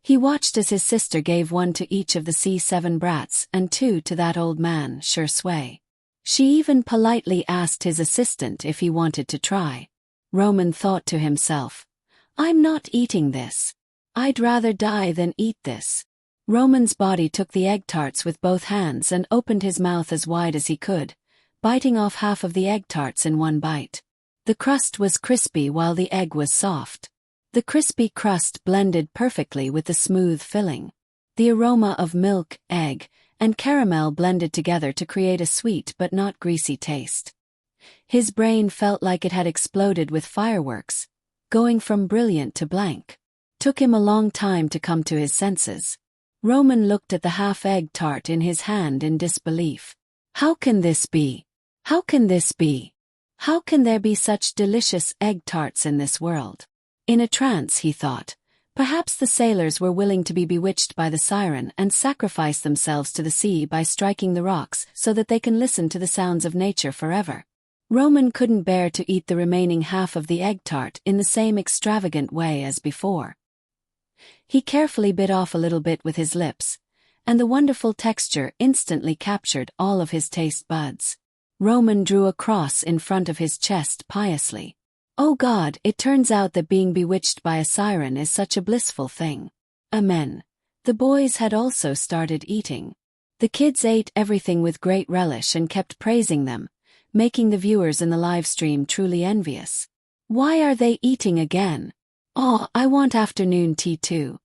He watched as his sister gave one to each of the C7 brats and two to that old man, Sure Sui. She even politely asked his assistant if he wanted to try. Roman thought to himself, I'm not eating this. I'd rather die than eat this. Roman's body took the egg tarts with both hands and opened his mouth as wide as he could, biting off half of the egg tarts in one bite. The crust was crispy while the egg was soft. The crispy crust blended perfectly with the smooth filling. The aroma of milk, egg, and caramel blended together to create a sweet but not greasy taste. His brain felt like it had exploded with fireworks, going from brilliant to blank. Took him a long time to come to his senses. Roman looked at the half-egg tart in his hand in disbelief. How can this be? How can this be? How can there be such delicious egg tarts in this world? In a trance, he thought. Perhaps the sailors were willing to be bewitched by the siren and sacrifice themselves to the sea by striking the rocks so that they can listen to the sounds of nature forever. Roman couldn't bear to eat the remaining half of the egg tart in the same extravagant way as before. He carefully bit off a little bit with his lips, and the wonderful texture instantly captured all of his taste buds. Roman drew a cross in front of his chest piously. Oh God, it turns out that being bewitched by a siren is such a blissful thing. Amen. The boys had also started eating. The kids ate everything with great relish and kept praising them, making the viewers in the live stream truly envious. Why are they eating again? Oh, I want afternoon tea too.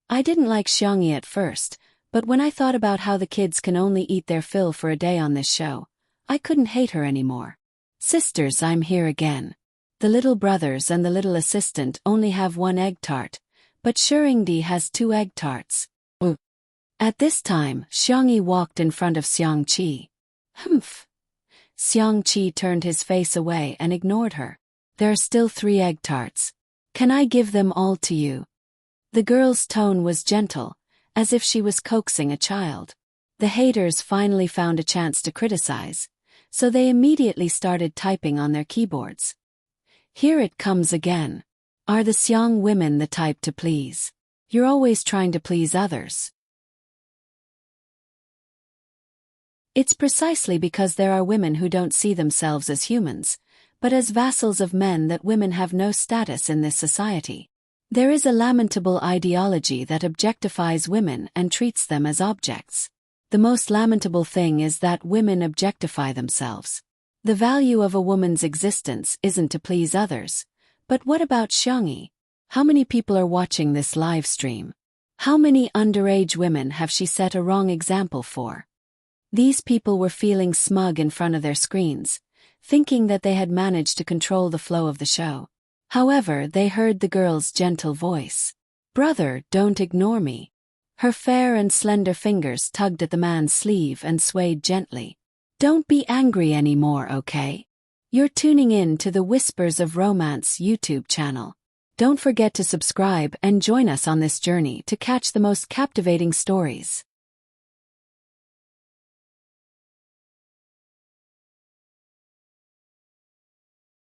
I didn't like Xiangyi at first, but when I thought about how the kids can only eat their fill for a day on this show, I couldn't hate her anymore. Sisters, I'm here again. The little brothers and the little assistant only have one egg tart, but Shuringdi has 2 egg tarts. Ooh. At this time, Xiangyi walked in front of Xiangqi. Humph. Xiangqi turned his face away and ignored her. There are still 3 egg tarts. Can I give them all to you? The girl's tone was gentle, as if she was coaxing a child. The haters finally found a chance to criticize, so they immediately started typing on their keyboards. Here it comes again. Are the Xiang women the type to please? You're always trying to please others. It's precisely because there are women who don't see themselves as humans, but as vassals of men that women have no status in this society. There is a lamentable ideology that objectifies women and treats them as objects. The most lamentable thing is that women objectify themselves. The value of a woman's existence isn't to please others. But what about Xiangyi? How many people are watching this live stream? How many underage women have she set a wrong example for? These people were feeling smug in front of their screens, thinking that they had managed to control the flow of the show. However, they heard the girl's gentle voice. Brother, don't ignore me. Her fair and slender fingers tugged at the man's sleeve and swayed gently. Don't be angry anymore, okay? You're tuning in to the Whispers of Romance YouTube channel. Don't forget to subscribe and join us on this journey to catch the most captivating stories.